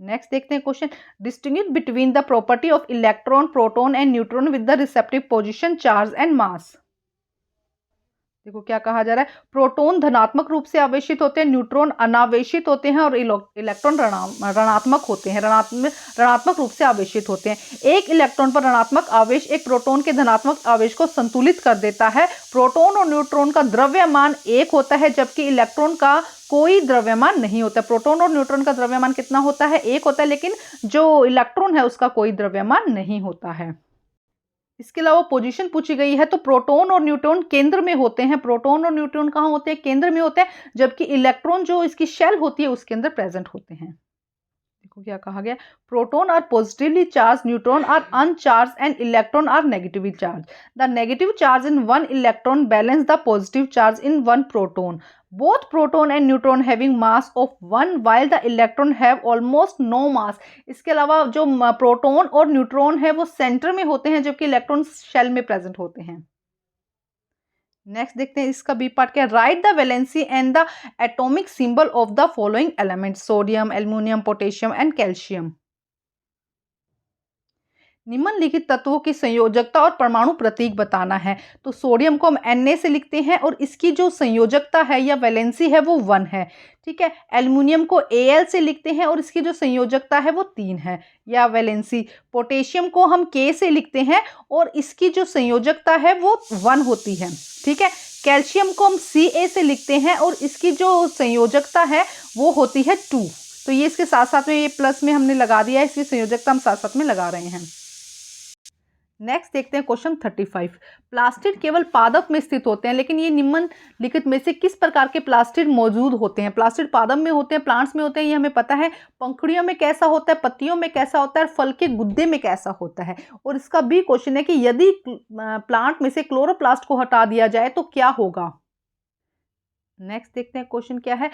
नेक्स्ट देखते हैं question, distinguish between the property of electron, proton and neutron with the receptive position, charge and mass. देखो क्या कहा जा रहा है, प्रोटॉन धनात्मक रूप से आवेशित होते हैं, न्यूट्रॉन अनावेशित होते हैं और इलेक्ट्रॉन ऋणात्मक होते हैं, ऋणात्मक रूप से आवेशित होते हैं। एक इलेक्ट्रॉन पर ऋणात्मक आवेश एक प्रोटॉन के धनात्मक आवेश को संतुलित कर देता है। प्रोटॉन और न्यूट्रॉन का द्रव्यमान 1 होता है, जबकि इलेक्ट्रॉन का कोई द्रव्यमान नहीं होता। प्रोटॉन और न्यूट्रॉन का द्रव्यमान कितना होता है, 1 होता है, लेकिन जो इलेक्ट्रॉन है उसका कोई द्रव्यमान नहीं होता है। इसके अलावा पोजीशन पूछी गई है, तो प्रोटॉन और न्यूट्रॉन केंद्र में होते हैं। प्रोटॉन और न्यूट्रॉन कहाँ होते हैं, केंद्र में होते हैं, जबकि इलेक्ट्रॉन जो इसकी शेल होती है उसके अंदर प्रेजेंट होते हैं। देखो क्या कहा गया, proton are positively charge, neutron are uncharge and electron are negatively charge. The negative charge in one electron balance the positive charge in one proton. Both proton and neutron having mass of 1 while the electron have almost no mass। इसके अलावा जो proton और neutron है वो centre में होते हैं, जबकि इलेक्ट्रॉन शेल में प्रेजेंट होते हैं। नेक्स्ट देखते हैं इसका बी पार्ट क्या है, right the valency and the atomic symbol of the following element, sodium, aluminium, potassium and calcium. निम्नलिखित तत्वों की संयोजकता और परमाणु प्रतीक बताना है। तो सोडियम को हम Na से लिखते हैं और इसकी जो संयोजकता है या वैलेंसी है वो 1 है, ठीक है। एल्युमिनियम को Al से लिखते हैं और इसकी जो संयोजकता है वो 3 है या वैलेंसी। पोटेशियम को हम K से लिखते हैं और इसकी जो संयोजकता है वो 1 होती है, ठीक है। कैल्शियम को हम Ca से लिखते हैं और इसकी जो संयोजकता है वो होती है 2। तो ये इसके साथ साथ में ये प्लस में हमने लगा दिया है, इसकी संयोजकता हम साथ साथ में लगा रहे हैं। नेक्स्ट देखते हैं क्वेश्चन 35। प्लास्टिड केवल पादप में स्थित होते हैं, लेकिन ये निम्नलिखित में से किस प्रकार के प्लास्टिड मौजूद होते हैं। प्लास्टिड पादप में होते हैं, प्लांट्स में होते हैं, ये हमें पता है। पंखुड़ियों में कैसा होता है, पत्तियों में कैसा होता है और फल के गुद्दे में कैसा होता है। और इसका भी क्वेश्चन है कि यदि प्लांट में से क्लोरोप्लास्ट को हटा दिया जाए तो क्या होगा। नेक्स्ट देखते हैं क्वेश्चन क्या है,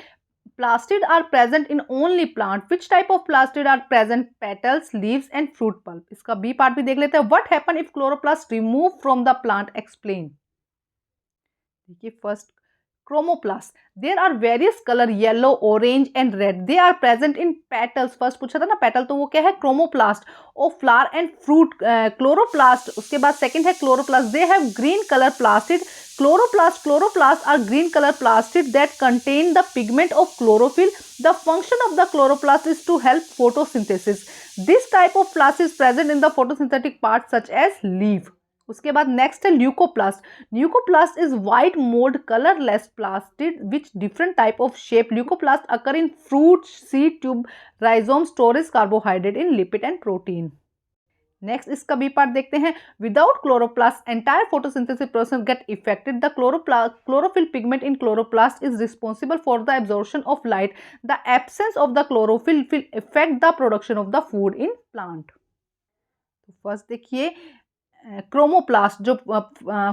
Plastid are present in only plant. Which type of plastid are present? Petals, leaves and fruit pulp. इसका बी पार्ट भी देख लेते हैं। What happen if chloroplast remove from the plant? Explain. देखिए first, chromoplast. There are various color yellow, orange and red. They are present in petals. First पूछा था ना petal, तो वो क्या है, chromoplast of flower and fruit. Chloroplast, उसके बाद सेकंड है chloroplast. They have green color plastid. Chloroplast are green color plastid that contain the pigment of chlorophyll. The function of the chloroplast is to help photosynthesis. This type of plast is present in the photosynthetic parts such as leaf. उसके बाद next है leucoplast. Leucoplast is white mould colourless plastid which different type of shape. Leucoplast occur in fruit, seed tube, rhizome, storage carbohydrate in lipid and protein. Next इसका B part देखते हैं। Without chloroplast entire photosynthesis process get affected. The chlorophyll pigment in chloroplast is responsible for the absorption of light. The absence of the chlorophyll will effect the production of the food in plant. First देखिए, chromoplast जो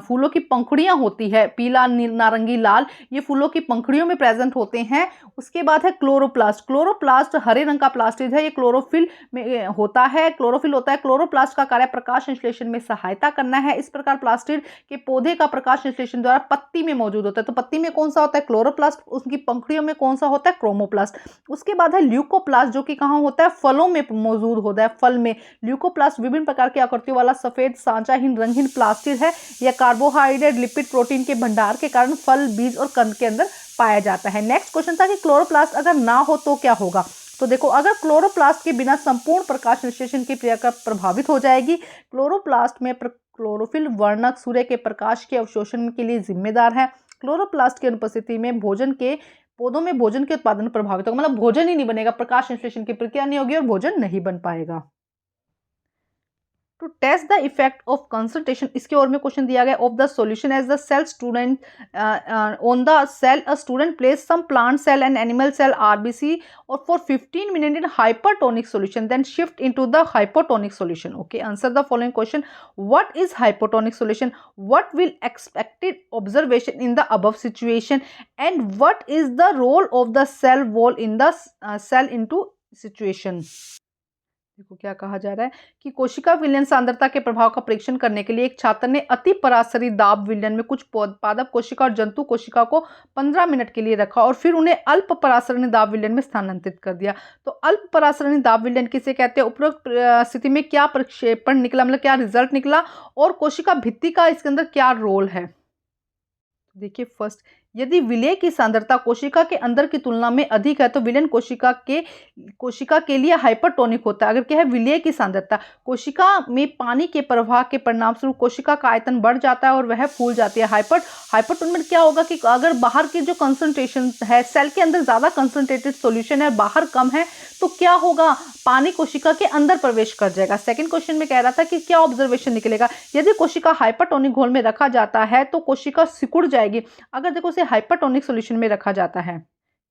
फूलों की पंखुड़ियां होती है, पीला, नारंगी, लाल, ये फूलों की पंखुड़ियों में प्रेजेंट होते हैं। उसके बाद है क्लोरोप्लास्ट। क्लोरोप्लास्ट हरे रंग का प्लास्टिड है, ये क्लोरोफिल में होता है, क्लोरोफिल होता है। क्लोरोप्लास्ट का कार्य प्रकाश संश्लेषण में सहायता करना है। इस प्रकार प्लास्टिड के पौधे का प्रकाश संश्लेषण द्वारा पत्ती में मौजूद होता है। तो पत्ती में कौन सा होता है, क्लोरोप्लास्ट। उसकी पंखुड़ियों में कौन सा होता है, क्रोमोप्लास्ट। उसके बाद है ल्यूकोप्लास्ट, जो कि कहाँ होता है, फलों में मौजूद होता है, फल में। ल्यूकोप्लास्ट विभिन्न प्रकार की आकृतियों वाला सफेद सांचाहीन रंगहीन प्लास्टिड है। यह कार्बोहाइड्रेट, लिपिड, प्रोटीन के भंडार के कारण फल, बीज और कंद के अंदर पाया जाता है। नेक्स्ट क्वेश्चन था कि क्लोरोप्लास्ट अगर ना हो तो क्या होगा। तो देखो, अगर क्लोरोप्लास्ट के बिना संपूर्ण प्रकाश संश्लेषण की क्रिया प्रभावित हो जाएगी। क्लोरोप्लास्ट में क्लोरोफिल वर्णक सूर्य के प्रकाश के अवशोषण के लिए जिम्मेदार है। क्लोरोप्लास्ट की अनुपस्थिति में पौधों में भोजन के उत्पादन प्रभावित होगा, मतलब भोजन ही नहीं बनेगा, प्रकाश संश्लेषण की प्रक्रिया नहीं होगी और भोजन नहीं बन पाएगा। To test the effect of concentration, इसके और में क्वेश्चन दिया गया of the solution as the cell student on the cell a student place some plant cell and animal cell RBC और for 15 minute in hypertonic solution then shift into the hypotonic solution. Okay, answer the following question. What is hypotonic solution? What will expected observation in the above situation and what is the role of the cell wall in the cell into situation. देखो क्या कहा जा रहा है कि कोशिका विलयन सांद्रता के प्रभाव का परीक्षण करने के लिए एक छात्र ने अति परासरी दाब विलयन में कुछ पादप कोशिका और जंतु कोशिका को 15 मिनट के लिए रखा और फिर उन्हें अल्प परासरणी दाब विलयन में स्थानांतरित कर दिया. तो अल्प परासरणी दाब विलयन किसे कहते हैं? उपरोक्त स्थिति में क्या प्रक्षेपण निकला, मतलब क्या रिजल्ट निकला और कोशिका भित्ति का इसके अंदर क्या रोल है. देखिए फर्स्ट, यदि विलय की सांद्रता कोशिका के अंदर की तुलना में अधिक है तो विलयन कोशिका के लिए हाइपरटोनिक होता है. अगर क्या है विलय की सांद्रता, कोशिका में पानी के प्रवाह के परिणाम स्वरूप कोशिका का आयतन बढ़ जाता है और वह फूल जाती है. हाइपरटोनिक में क्या होगा कि अगर बाहर की जो कंसंट्रेशन है, सेल के अंदर ज्यादा कंसंट्रेटेड सॉल्यूशन है, बाहर कम है, तो क्या होगा, पानी कोशिका के अंदर प्रवेश कर जाएगा. सेकंड क्वेश्चन में कह रहा था कि क्या ऑब्जर्वेशन निकलेगा, यदि कोशिका हाइपरटोनिक घोल में रखा जाता है तो कोशिका सिकुड़ जाएगी. अगर देखो हाइपरटोनिक सॉल्यूशन में रखा जाता है,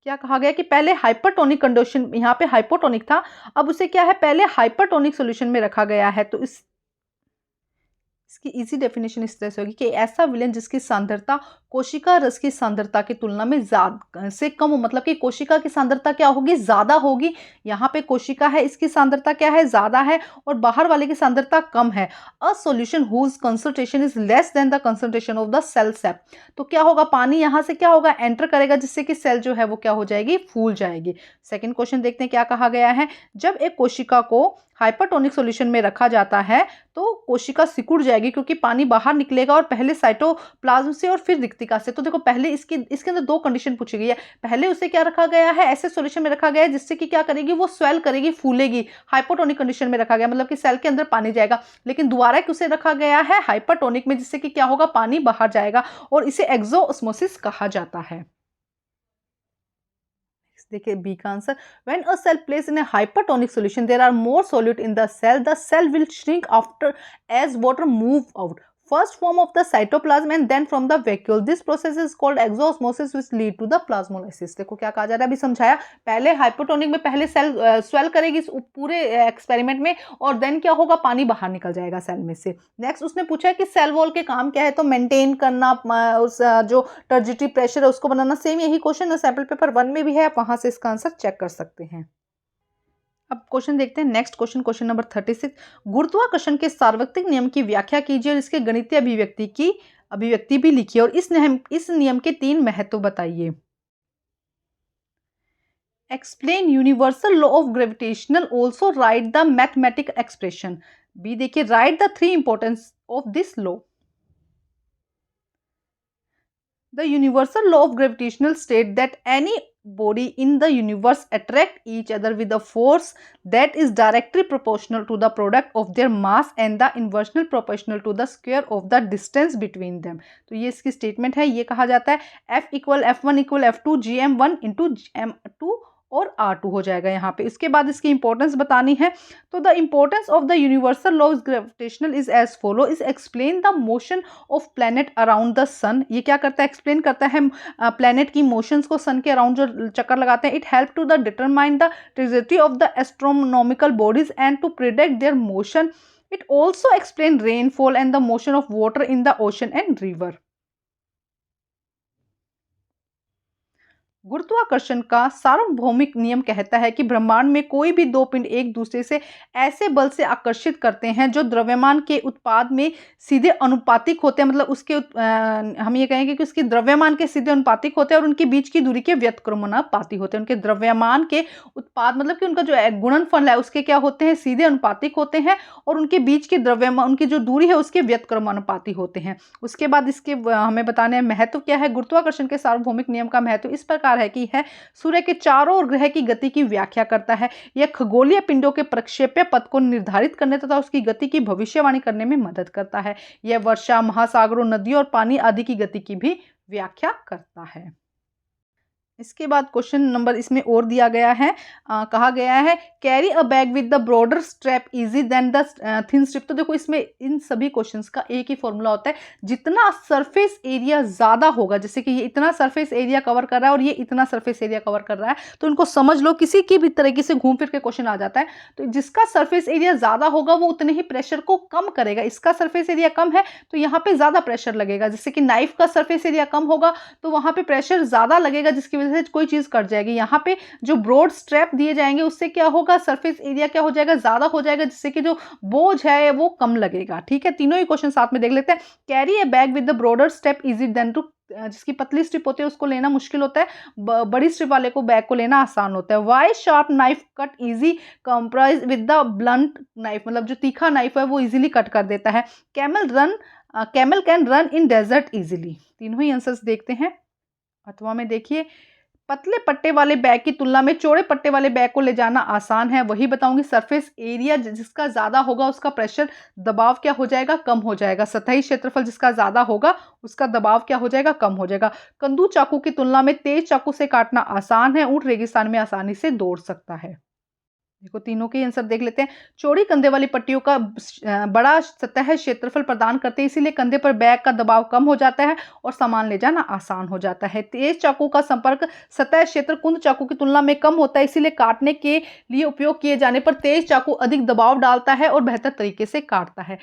क्या कहा गया कि पहले हाइपरटोनिक कंडीशन, यहाँ पे हाइपोटोनिक था, अब उसे क्या है पहले हाइपरटोनिक सॉल्यूशन में रखा गया है. तो इसकी इजी डेफिनेशन इस तरह से होगी कि ऐसा विलयन जिसकी सांद्रता कोशिका रस की सांद्रता की तुलना में ज्यादा से कम हो, मतलब कि कोशिका की सांद्रता क्या होगी, ज्यादा होगी. यहाँ पे कोशिका है, इसकी सांद्रता क्या है, ज्यादा है, और बाहर वाले की सांद्रता कम है. A solution whose concentration is less than the concentration of the cell sap. तो क्या होगा, पानी यहाँ से क्या होगा, एंटर करेगा, जिससे कि सेल जो है वो क्या हो जाएगी, फूल जाएगी. सेकेंड क्वेश्चन देखते हैं क्या कहा गया है. जब एक कोशिका को हाइपरटोनिक सॉल्यूशन में रखा जाता है तो कोशिका सिकुड़ जाएगी क्योंकि पानी बाहर निकलेगा और पहले साइटोप्लाज्म से और फिर रिक्तिका से. तो देखो पहले इसके अंदर दो कंडीशन पूछी गई है. पहले उसे क्या रखा गया है, ऐसे सॉल्यूशन में रखा गया है जिससे कि क्या करेगी, वो स्वेल करेगी, फूलेगी. हाइपोटोनिक कंडीशन में रखा गया, मतलब कि सेल के अंदर पानी जाएगा. लेकिन दोबारा उसे रखा गया है हाइपरटोनिक में, जिससे कि क्या होगा, पानी बाहर जाएगा और इसे एक्सोऑस्मोसिस कहा जाता है. देखिए बी का answer, when a cell place in a hypertonic solution there are more solute in the cell will shrink after as water move out first form of the cytoplasm and then from the vacuole. This process is called exosmosis which lead to the plasmolysis. देखो क्या कहा जा रहा है, अभी समझाया. पहले hypotonic में पहले सेल स्वेल करेगी इस पूरे एक्सपेरिमेंट में और देन क्या होगा, पानी बाहर निकल जाएगा सेल में से. नेक्स्ट उसने पूछा है कि सेल वॉल के काम क्या है, तो मेंटेन करना, उस जो टर्जिटी प्रेशर है उसको बनाना. सेम यही क्वेश्चन सैंपल पेपर 1 में भी है, आप वहां से इसका आंसर चेक कर सकते हैं. अब क्वेश्चन देखते हैं नेक्स्ट क्वेश्चन नंबर 36. गुरुत्वाकर्षण के सार्वत्रिक नियम की व्याख्या कीजिए और इसके गणितीय अभिव्यक्ति भी लिखिए और इस नियम के 3 महत्व बताइए. Explain universal law of gravitational, also write the mathematic expression. B देखिए, write the 3 importance of this law. The universal law of gravitational state that any body in the universe attract each other with a force that is directly proportional to the product of their mass and the inversely proportional to the square of the distance between them. तो ये इसकी statement है. ये कहा जाता है F equal F1 equal F2 GM1 into GM2 और R2 हो जाएगा यहाँ पे. इसके बाद इसकी इंपॉर्टेंस बतानी है. तो the importance of the universal law gravitational is as follow. Is explain the motion of planet around the sun. ये क्या करता है, एक्सप्लेन करता है प्लैनेट की मोशंस को, सन के अराउंड जो चक्कर लगाते हैं. It help to the determine the trajectory of the astronomical bodies and to predict their motion. It also explain rainfall and the motion of water in the ocean and river. गुरुत्वाकर्षण का सार्वभौमिक नियम कहता है कि ब्रह्मांड में कोई भी दो पिंड एक दूसरे से ऐसे बल से आकर्षित करते हैं जो द्रव्यमान के उत्पाद में सीधे अनुपातिक होते हैं. मतलब उसके हम ये कहेंगे कि उसके द्रव्यमान के सीधे अनुपातिक होते हैं और उनके बीच की दूरी के व्यतक्रमानुपातिक होते हैं. उनके द्रव्यमान के उत्पाद मतलब कि उनका जो गुणनफल है उसके क्या होते हैं, सीधे अनुपातिक होते हैं और उनके बीच के द्रव्यमान, उनकी जो दूरी है उसके व्यतक्रमानुपाती होते हैं. उसके बाद इसके हमें बताने हैं महत्व क्या है. गुरुत्वाकर्षण के सार्वभौमिक नियम का महत्व इस प्रकार है कि है सूर्य के चारों ओर ग्रह की गति की व्याख्या करता है. यह खगोलीय पिंडों के प्रक्षेप्य पथ को निर्धारित करने तथा उसकी गति की भविष्यवाणी करने में मदद करता है. यह वर्षा, महासागरों, नदियों और पानी आदि की गति की भी व्याख्या करता है. इसके बाद क्वेश्चन नंबर इसमें और दिया गया है, कहा गया है carry a bag with the broader strap easy than the thin strip. तो देखो इसमें इन सभी क्वेश्चंस का एक ही फॉर्मूला होता है, जितना सरफेस एरिया ज़्यादा होगा, जैसे कि ये इतना सरफेस एरिया कवर कर रहा है और ये इतना सरफेस एरिया कवर कर रहा है, तो इनको समझ लो किसी की भी तरीके से घूम फिर के क्वेश्चन आ जाता है। तो जिसका सरफेस एरिया ज़्यादा होगा वो उतने ही प्रेशर को कम करेगा। इसका सरफेस एरिया कम है तो यहाँ पे ज़्यादा प्रेशर लगेगा, जैसे कि नाइफ का सरफेस एरिया कम होगा तो वहाँ पे प्रेशर ज़्यादा लगेगा, जिसकी वजह से कोई चीज़ कट जाएगी। यहाँ पे जो ब्रॉड स्ट्रैप दिए जाएंगे उससे क्या होगा, सरफेस एरिया क्या हो जाएगा, ज़्यादा हो जाएगा, जिससे कि जो बोझ है वो कम लगेगा। ठीक है, तीनों ही क्वेश्चन साथ में देख लेते हैं। Carry a bag with the broader strap easy than to, जिसकी पतली स्ट्रिप होती है उसको लेना मुश्किल होता है, बड़ी स्ट्रिप वाले को बैग को लेना आसान होता है। Why sharp knife cut easy comprise with the blunt knife, मतलब जो तीखा नाइफ है वो इजीली कट कर देता है। Camel can run in desert easily. तीनों ही आंसर्स देखते हैं। अथवा में देखिए, पतले पट्टे वाले बैग की तुलना में चौड़े पट्टे वाले बैग को ले जाना आसान है। वही बताऊंगी, सरफेस एरिया जिसका ज्यादा होगा उसका प्रेशर दबाव क्या हो जाएगा, कम हो जाएगा। सतही क्षेत्रफल जिसका ज्यादा होगा उसका दबाव क्या हो जाएगा, कम हो जाएगा। कंदू चाकू की तुलना में तेज चाकू से काटना आसान है। ऊंट रेगिस्तान में आसानी से दौड़ सकता है। देखो तीनों के आंसर देख लेते हैं। चौड़ी कंधे वाली पट्टियों का बड़ा सतह क्षेत्रफल प्रदान करते हैं, इसीलिए कंधे पर बैग का दबाव कम हो जाता है और सामान ले जाना आसान हो जाता है। तेज चाकू का संपर्क सतह क्षेत्र कुंद चाकू की तुलना में कम होता है, इसीलिए काटने के लिए उपयोग किए जाने पर तेज चाकू अधिक दबाव डालता है और बेहतर तरीके से काटता है।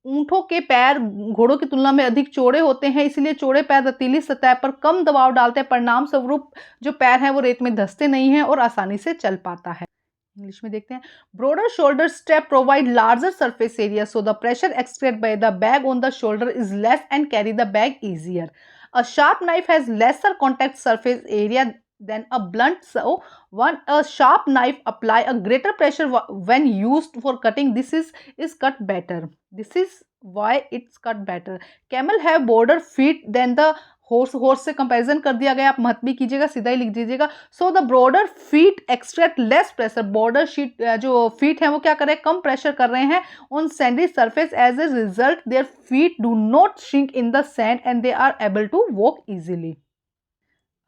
ऊंटों के पैर घोड़ों की तुलना में अधिक चौड़े होते हैं, इसलिए चौड़े पैर रेतीली सतह पर कम दबाव डालते हैं। परिणाम स्वरूप जो पैर हैं वो रेत में धंसते नहीं हैं और आसानी से चल पाता है। इंग्लिश में देखते हैं। Broader shoulder strap provide larger surface area, so the pressure extracted by the bag on the shoulder is less and carry the bag easier. A sharp knife has lesser contact surface area than a blunt, so when a sharp knife apply a greater pressure when used for cutting, this is cut better. This is why it's cut better. Camel have broader feet than the horse से comparison कर दिया गया, आप मत भी कीजिएगा, सीधा ही लिख दीजिएगा। So the broader feet extract less pressure, border sheet जो फीट है वो क्या कर रहे हैं, कम प्रेशर कर रहे हैं on sandy surface. As a result their feet do not shrink in the sand and they are able to walk easily.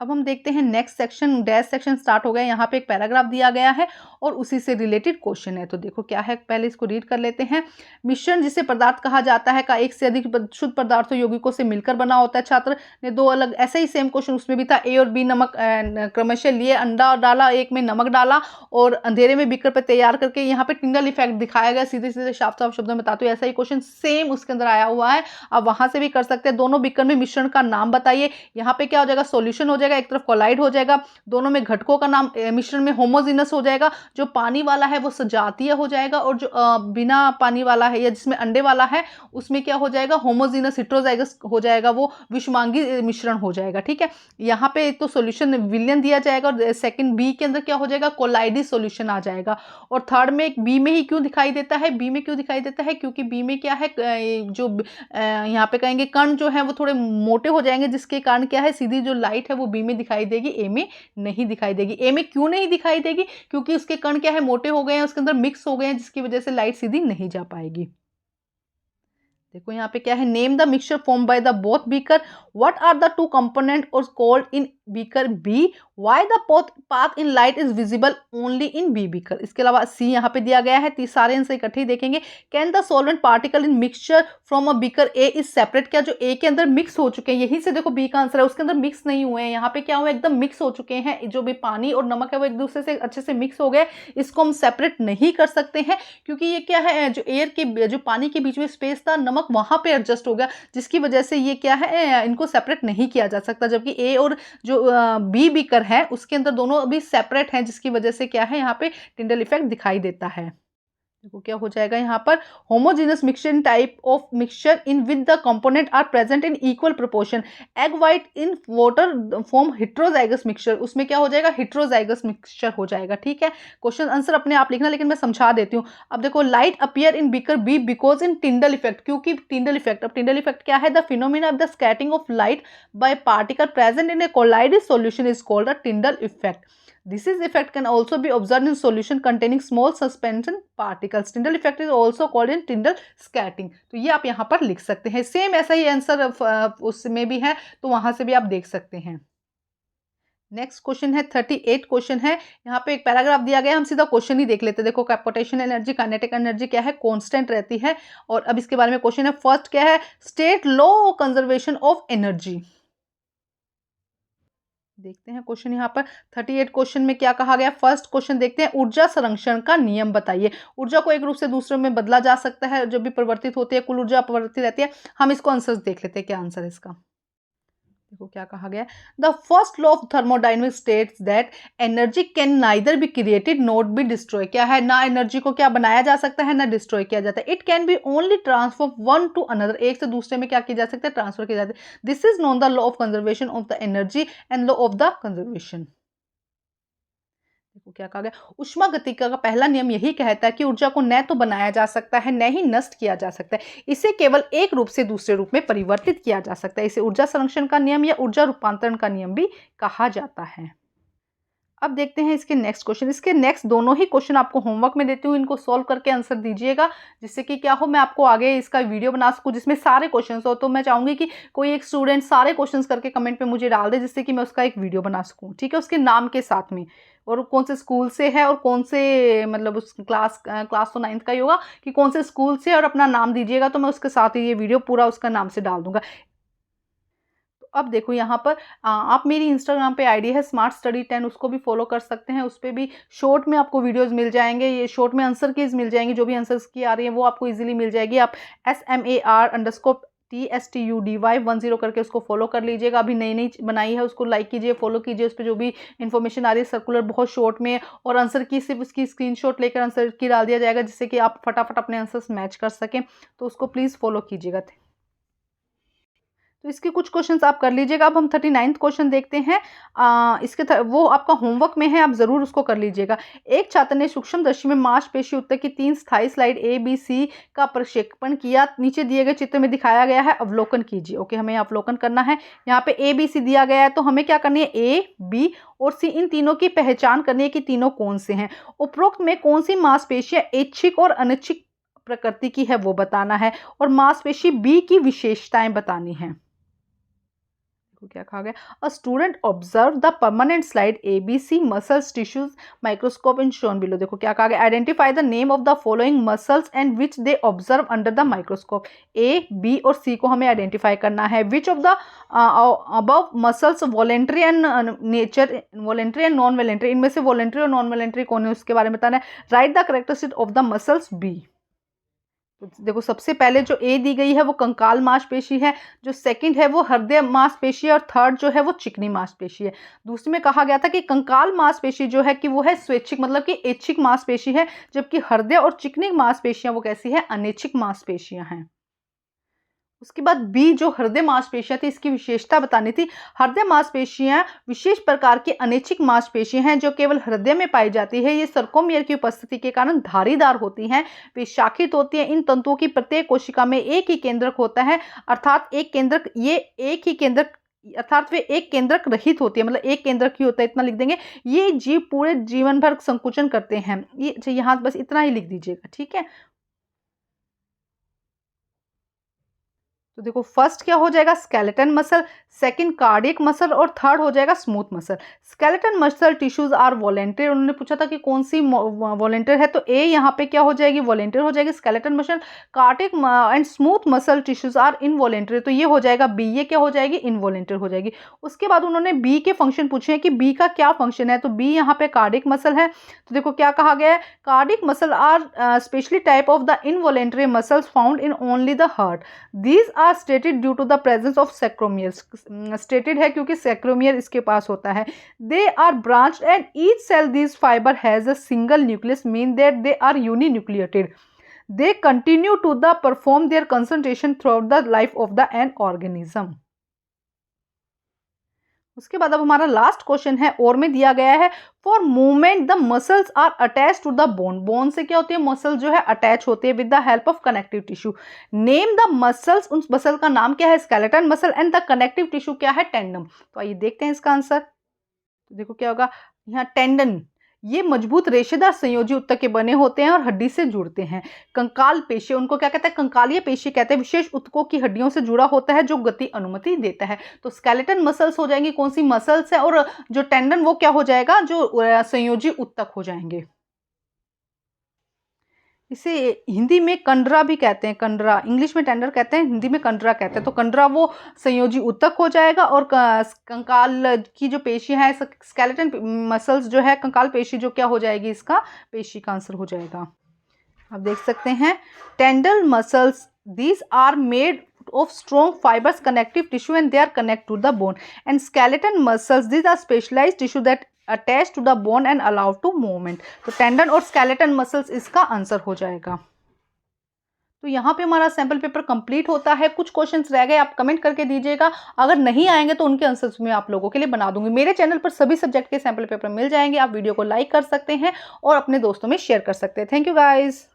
अब हम देखते हैं next section, dash section start हो गया। यहाँ पे एक पैराग्राफ दिया गया है और उसी से रिलेटेड क्वेश्चन है। तो देखो क्या है, पहले इसको रीड कर लेते हैं। मिश्रण जिसे पदार्थ कहा जाता है का एक से अधिक शुद्ध पदार्थों यौगिकों से मिलकर बना होता है। छात्र ने दो अलग, ऐसे ही सेम क्वेश्चन उसमें भी था। ए और बी नमक क्रमशः लिए, अंडा डाला, एक में नमक डाला और अंधेरे में बीकर पर तैयार करके, यहाँ पे टिंडल इफेक्ट दिखाया गया। सीधे सीधे साफ साफ शब्दों में बताते हुए ऐसा ही क्वेश्चन सेम उसके अंदर आया हुआ है। अब वहां से भी कर सकते हैं। दोनों बीकर में मिश्रण का नाम बताइए। यहाँ पे क्या हो जाएगा, सोल्यूशन हो जाएगा, एक तरफ कोलाइड हो जाएगा। दोनों में घटकों का नाम, मिश्रण में होमोजीनस हो जाएगा। जो पानी वाला है वो सजातीय हो जाएगा और जो बिना पानी वाला है या जिसमें अंडे वाला है उसमें क्या हो जाएगा, होमोजीनस हिट्रोजाइगस हो जाएगा, वो विषमांगी मिश्रण हो जाएगा। ठीक है, यहाँ पे तो सॉल्यूशन विलियन दिया जाएगा और सेकंड बी के अंदर क्या हो जाएगा, कोलाइडी सॉल्यूशन आ जाएगा। और थर्ड में बी में ही क्यों दिखाई देता है, बी में क्यों दिखाई देता है, क्योंकि बी में क्या है, जो यहाँ पे कहेंगे कण जो है वो थोड़े मोटे हो जाएंगे, जिसके कारण क्या है, सीधी जो लाइट है वो बी में दिखाई देगी, ए में नहीं दिखाई देगी। ए में क्यों नहीं दिखाई देगी, क्योंकि उसके कण क्या है, मोटे हो गए हैं, उसके अंदर मिक्स हो गए हैं, जिसकी वजह से लाइट सीधी नहीं जा पाएगी। देखो यहाँ पे क्या है, name the mixture form by the both beaker, what are the two component और cold in beaker B, why the path in light is visible only in B beaker. इसके अलावा सी यहाँ पे दिया गया है, सारे आंसर इकट्ठे ही देखेंगे। Can the solvent particle in mixture from a beaker A is separate, क्या जो ए के अंदर मिक्स हो चुके हैं, यही से देखो बी का आंसर है, उसके अंदर मिक्स नहीं हुए हैं, यहाँ पे क्या हुआ, एकदम मिक्स हो चुके हैं। जो भी पानी और नमक है वो एक दूसरे से अच्छे से मिक्स हो गए, इसको हम सेपरेट नहीं कर सकते हैं, क्योंकि ये क्या है, जो एयर के, जो पानी के बीच में स्पेस था, नमक वहां पे एडजस्ट हो गया, जिसकी वजह से ये क्या है, इनको सेपरेट नहीं किया जा सकता। जबकि ए और जो बी बीकर है उसके अंदर दोनों अभी सेपरेट हैं, जिसकी वजह से क्या है, यहाँ पे टिंडल इफेक्ट दिखाई देता है। देखो क्या हो जाएगा यहाँ पर, homogenous mixture type of mixture in with the component are present in equal proportion, egg white in water form heterozygous mixture, उसमें क्या हो जाएगा, हेट्रोजाइगस मिक्सचर हो जाएगा। ठीक है, क्वेश्चन आंसर अपने आप लिखना, लेकिन मैं समझा देती हूँ। अब देखो, light appear in beaker B because in Tyndall effect, क्योंकि टिंडल इफेक्ट, अब टिंडल इफेक्ट क्या है, the phenomena of the scattering of light by particle present in a colloid solution is called the Tyndall effect. This effect can also be observed in solution containing small suspension particles. Tyndall effect is also called in Tyndall scattering. तो ये आप यहाँ पर लिख सकते हैं। Same ऐसा ही answer उसमें भी है, तो वहां से भी आप देख सकते हैं। नेक्स्ट क्वेश्चन है 38 क्वेश्चन है। यहाँ पे एक पैराग्राफ दिया गया है, हम सीधा क्वेश्चन ही देख लेते हैं। देखो पोटेंशियल एनर्जी काइनेटिक एनर्जी क्या है, कांस्टेंट रहती है। और अब इसके बारे में क्वेश्चन है, फर्स्ट क्या है, state law conservation of energy. देखते हैं क्वेश्चन यहाँ पर 38 क्वेश्चन में क्या कहा गया। फर्स्ट क्वेश्चन देखते हैं, ऊर्जा संरक्षण का नियम बताइए। ऊर्जा को एक रूप से दूसरे में बदला जा सकता है, जब भी परिवर्तित होती है कुल ऊर्जा अपरिवर्तित रहती है। हम इसको आंसर देख लेते हैं, क्या आंसर है इसका। देखो क्या कहा गया, the first law of thermodynamic states that energy can neither be created not be destroy. क्या है, ना एनर्जी को क्या बनाया जा सकता है, ना डिस्ट्रॉय किया जाता है। It can be only transfer one two another, एक से दूसरे में क्या किया जा सकता है, ट्रांसफर किया जाता है। This is known the law of conservation of the energy and law of the conservation. देखो क्या कहा गया, ऊष्मागतिकी का पहला नियम यही कहता है कि ऊर्जा को न तो बनाया जा सकता है, न ही नष्ट किया जा सकता है। इसे केवल एक रूप से दूसरे रूप में परिवर्तित किया जा सकता है। इसे ऊर्जा संरक्षण का नियम या ऊर्जा रूपांतरण का नियम भी कहा जाता है। अब देखते हैं इसके नेक्स्ट क्वेश्चन। इसके नेक्स्ट दोनों ही क्वेश्चन आपको होमवर्क में देती हूँ, इनको सॉल्व करके आंसर दीजिएगा, जिससे कि क्या हो, मैं आपको आगे इसका वीडियो बना सकूँ जिसमें सारे क्वेश्चंस हो। तो मैं चाहूंगी कि कोई एक स्टूडेंट सारे क्वेश्चंस करके कमेंट पे मुझे डाल दे, जिससे कि मैं उसका एक वीडियो बना सकूँ, ठीक है, उसके नाम के साथ में, और कौन से स्कूल से है और कौन से मतलब उस क्लास तो 9th का ही होगा, कि कौन से स्कूल से, और अपना नाम दीजिएगा, तो मैं उसके साथ ही ये वीडियो पूरा उसका नाम से डाल दूंगा। अब देखो यहाँ पर आप मेरी इंस्टाग्राम पे आईडी है स्मार्ट स्टडी 10, उसको भी फॉलो कर सकते हैं। उस पर भी शॉर्ट में आपको वीडियोस मिल जाएंगे, ये शॉर्ट में आंसर कीज मिल जाएंगी, जो भी आंसर्स की आ रही है वो आपको इजीली मिल जाएगी। आप SMAR_TSTUDY10 करके उसको फॉलो कर लीजिएगा। अभी नई नई बनाई है, उसको लाइक कीजिए, फॉलो कीजिए। उस पर जो भी इन्फॉर्मेशन आ रही है सर्कुलर बहुत शॉर्ट में, और आंसर की सिर्फ उसकी स्क्रीनशॉट लेकर आंसर की डाल दिया जाएगा, जिससे कि आप फटाफट अपने आंसर्स मैच कर सकें। तो उसको प्लीज़ फॉलो कीजिएगा। तो इसके कुछ क्वेश्चंस आप कर लीजिएगा। अब हम 39th क्वेश्चन देखते हैं। वो आपका होमवर्क में है, आप जरूर उसको कर लीजिएगा। एक छात्र ने सूक्ष्मदर्शी में मांसपेशी उत्तक की 3 स्थायी स्लाइड ABC का प्रक्षेपण किया। नीचे दिए गए चित्र में दिखाया गया है, अवलोकन कीजिए। ओके, हमें अवलोकन करना है। यहाँ पे ABC दिया गया है, तो हमें क्या करनी है, A, B और C, इन तीनों की पहचान करनी है कि तीनों कौन से हैं। उपरोक्त में कौन सी मांसपेशियां ऐच्छिक और अनैच्छिक प्रकृति की है वो बताना है, और मांसपेशी B की विशेषताएं बतानी है। क्या कहा गया, a student observe the permanent slide ABC muscles tissues microscope in shown below. देखो क्या कहा गया, identify the name of the following muscles and which they observe under the microscope. A, B और C को हमें आइडेंटिफाई करना है। Which of the above muscles voluntary and nature, voluntary and non voluntary, इनमें से वॉलेंट्री और non voluntary कौन है उसके बारे में बताना है। Right the characteristic of the muscles B। तो देखो सबसे पहले जो ए दी गई है वो कंकाल मांसपेशी है, जो सेकंड है वो हृदय मांसपेशी है, और थर्ड जो है वो चिकनी मांसपेशी है। दूसरे में कहा गया था कि कंकाल मांसपेशी जो है कि वो है स्वैच्छिक, मतलब कि ऐच्छिक मांसपेशी है, जबकि हृदय और चिकनी मांसपेशियां वो कैसी है, अनैच्छिक मांसपेशियां हैं। उसके बाद बी जो हृदय मांसपेशियां थी, इसकी विशेषता बतानी थी। हृदय मांसपेशियां विशेष प्रकार की अनैच्छिक मांसपेशियां हैं जो केवल हृदय में पाई जाती है। ये सर्कोमियर की उपस्थिति के कारण धारीदार होती हैं, वे शाखित होती हैं। इन तंतुओं की प्रत्येक कोशिका में एक ही केंद्रक होता है, अर्थात एक केंद्रक, ये एक ही केंद्रक, अर्थात वे एक केंद्रक रहित होती है, मतलब एक केंद्रक ही होता है, इतना लिख देंगे। ये जीव पूरे जीवन भर संकुचन करते हैं। ये यहाँ बस इतना ही लिख दीजिएगा, ठीक है। तो देखो फर्स्ट क्या हो जाएगा, skeleton muscle, second cardiac muscle, और थर्ड हो जाएगा smooth muscle. Skeleton muscle tissues are voluntary, उन्होंने पूछा था कि कौन सी वॉलेंटियर है, तो ए यहाँ पे क्या हो जाएगी, वॉलेंटियर हो जाएगी skeleton muscle. Cardiac and smooth muscle tissues are involuntary, तो ये हो जाएगा बी, ये क्या हो जाएगी, इनवॉलेंटियर हो जाएगी। उसके बाद उन्होंने बी के फंक्शन पूछे हैं कि बी का क्या फंक्शन है, तो बी यहाँ पे कार्डियक मसल है। तो देखो क्या कहा गया है, cardiac muscle are specially type of the involuntary muscles found in only the heart. These are stated due to the presence of sarcomere, stated है क्योंकि सेक्रोमियर इसके पास होता है। They are branched and each cell this fiber has a single nucleus, mean that they are uninucleated. They continue to the perform their concentration throughout the life of the an organism. उसके बाद अब हमारा last question है, और में दिया गया है, for movement the muscles are attach to the bone. Bone से क्या होती है, मसल जो है अटैच होते हैं with the help of connective tissue. Name the muscles, उस मसल का नाम क्या है, skeleton muscle, and the connective tissue क्या है, टेंडम। तो आइए देखते हैं इसका आंसर। तो देखो क्या होगा यहाँ, टेंडन, ये मजबूत रेशेदार संयोजी ऊतक के बने होते हैं और हड्डी से जुड़ते हैं। कंकाल पेशी, उनको क्या कहते हैं, कंकालीय पेशी कहते हैं, विशेष ऊतकों की हड्डियों से जुड़ा होता है जो गति अनुमति देता है। तो स्केलेटन मसल्स हो जाएंगी कौन सी मसल्स है, और जो टेंडन वो क्या हो जाएगा, जो संयोजी ऊतक हो जाएंगे। इसे हिंदी में कंडरा भी कहते हैं, कंडरा, इंग्लिश में टेंडर कहते हैं, हिंदी में कंडरा कहते हैं। तो कंडरा वो संयोजी ऊतक हो जाएगा, और कंकाल की जो पेशी है, स्केलेटन मसल्स जो है, कंकाल पेशी जो क्या हो जाएगी, इसका पेशी का आंसर हो जाएगा। आप देख सकते हैं tendon muscles, these are made of strong fibers connective tissue and they are connect to the bone, and skeleton muscles, these are specialized tissue that attach to the bone and allow to movement। तो tendon और skeleton muscles इसका answer हो जाएगा। तो यहाँ पे हमारा sample paper complete होता है। कुछ क्वेश्चंस रह गए, आप कमेंट करके दीजिएगा, अगर नहीं आएंगे तो उनके आंसर्स मैं आप लोगों के लिए बना दूंगी। मेरे चैनल पर सभी सब्जेक्ट के सैम्पल पेपर मिल जाएंगे, आप वीडियो को लाइक कर सकते हैं और अपने दोस्तों में शेयर कर सकते हैं। Thank you guys.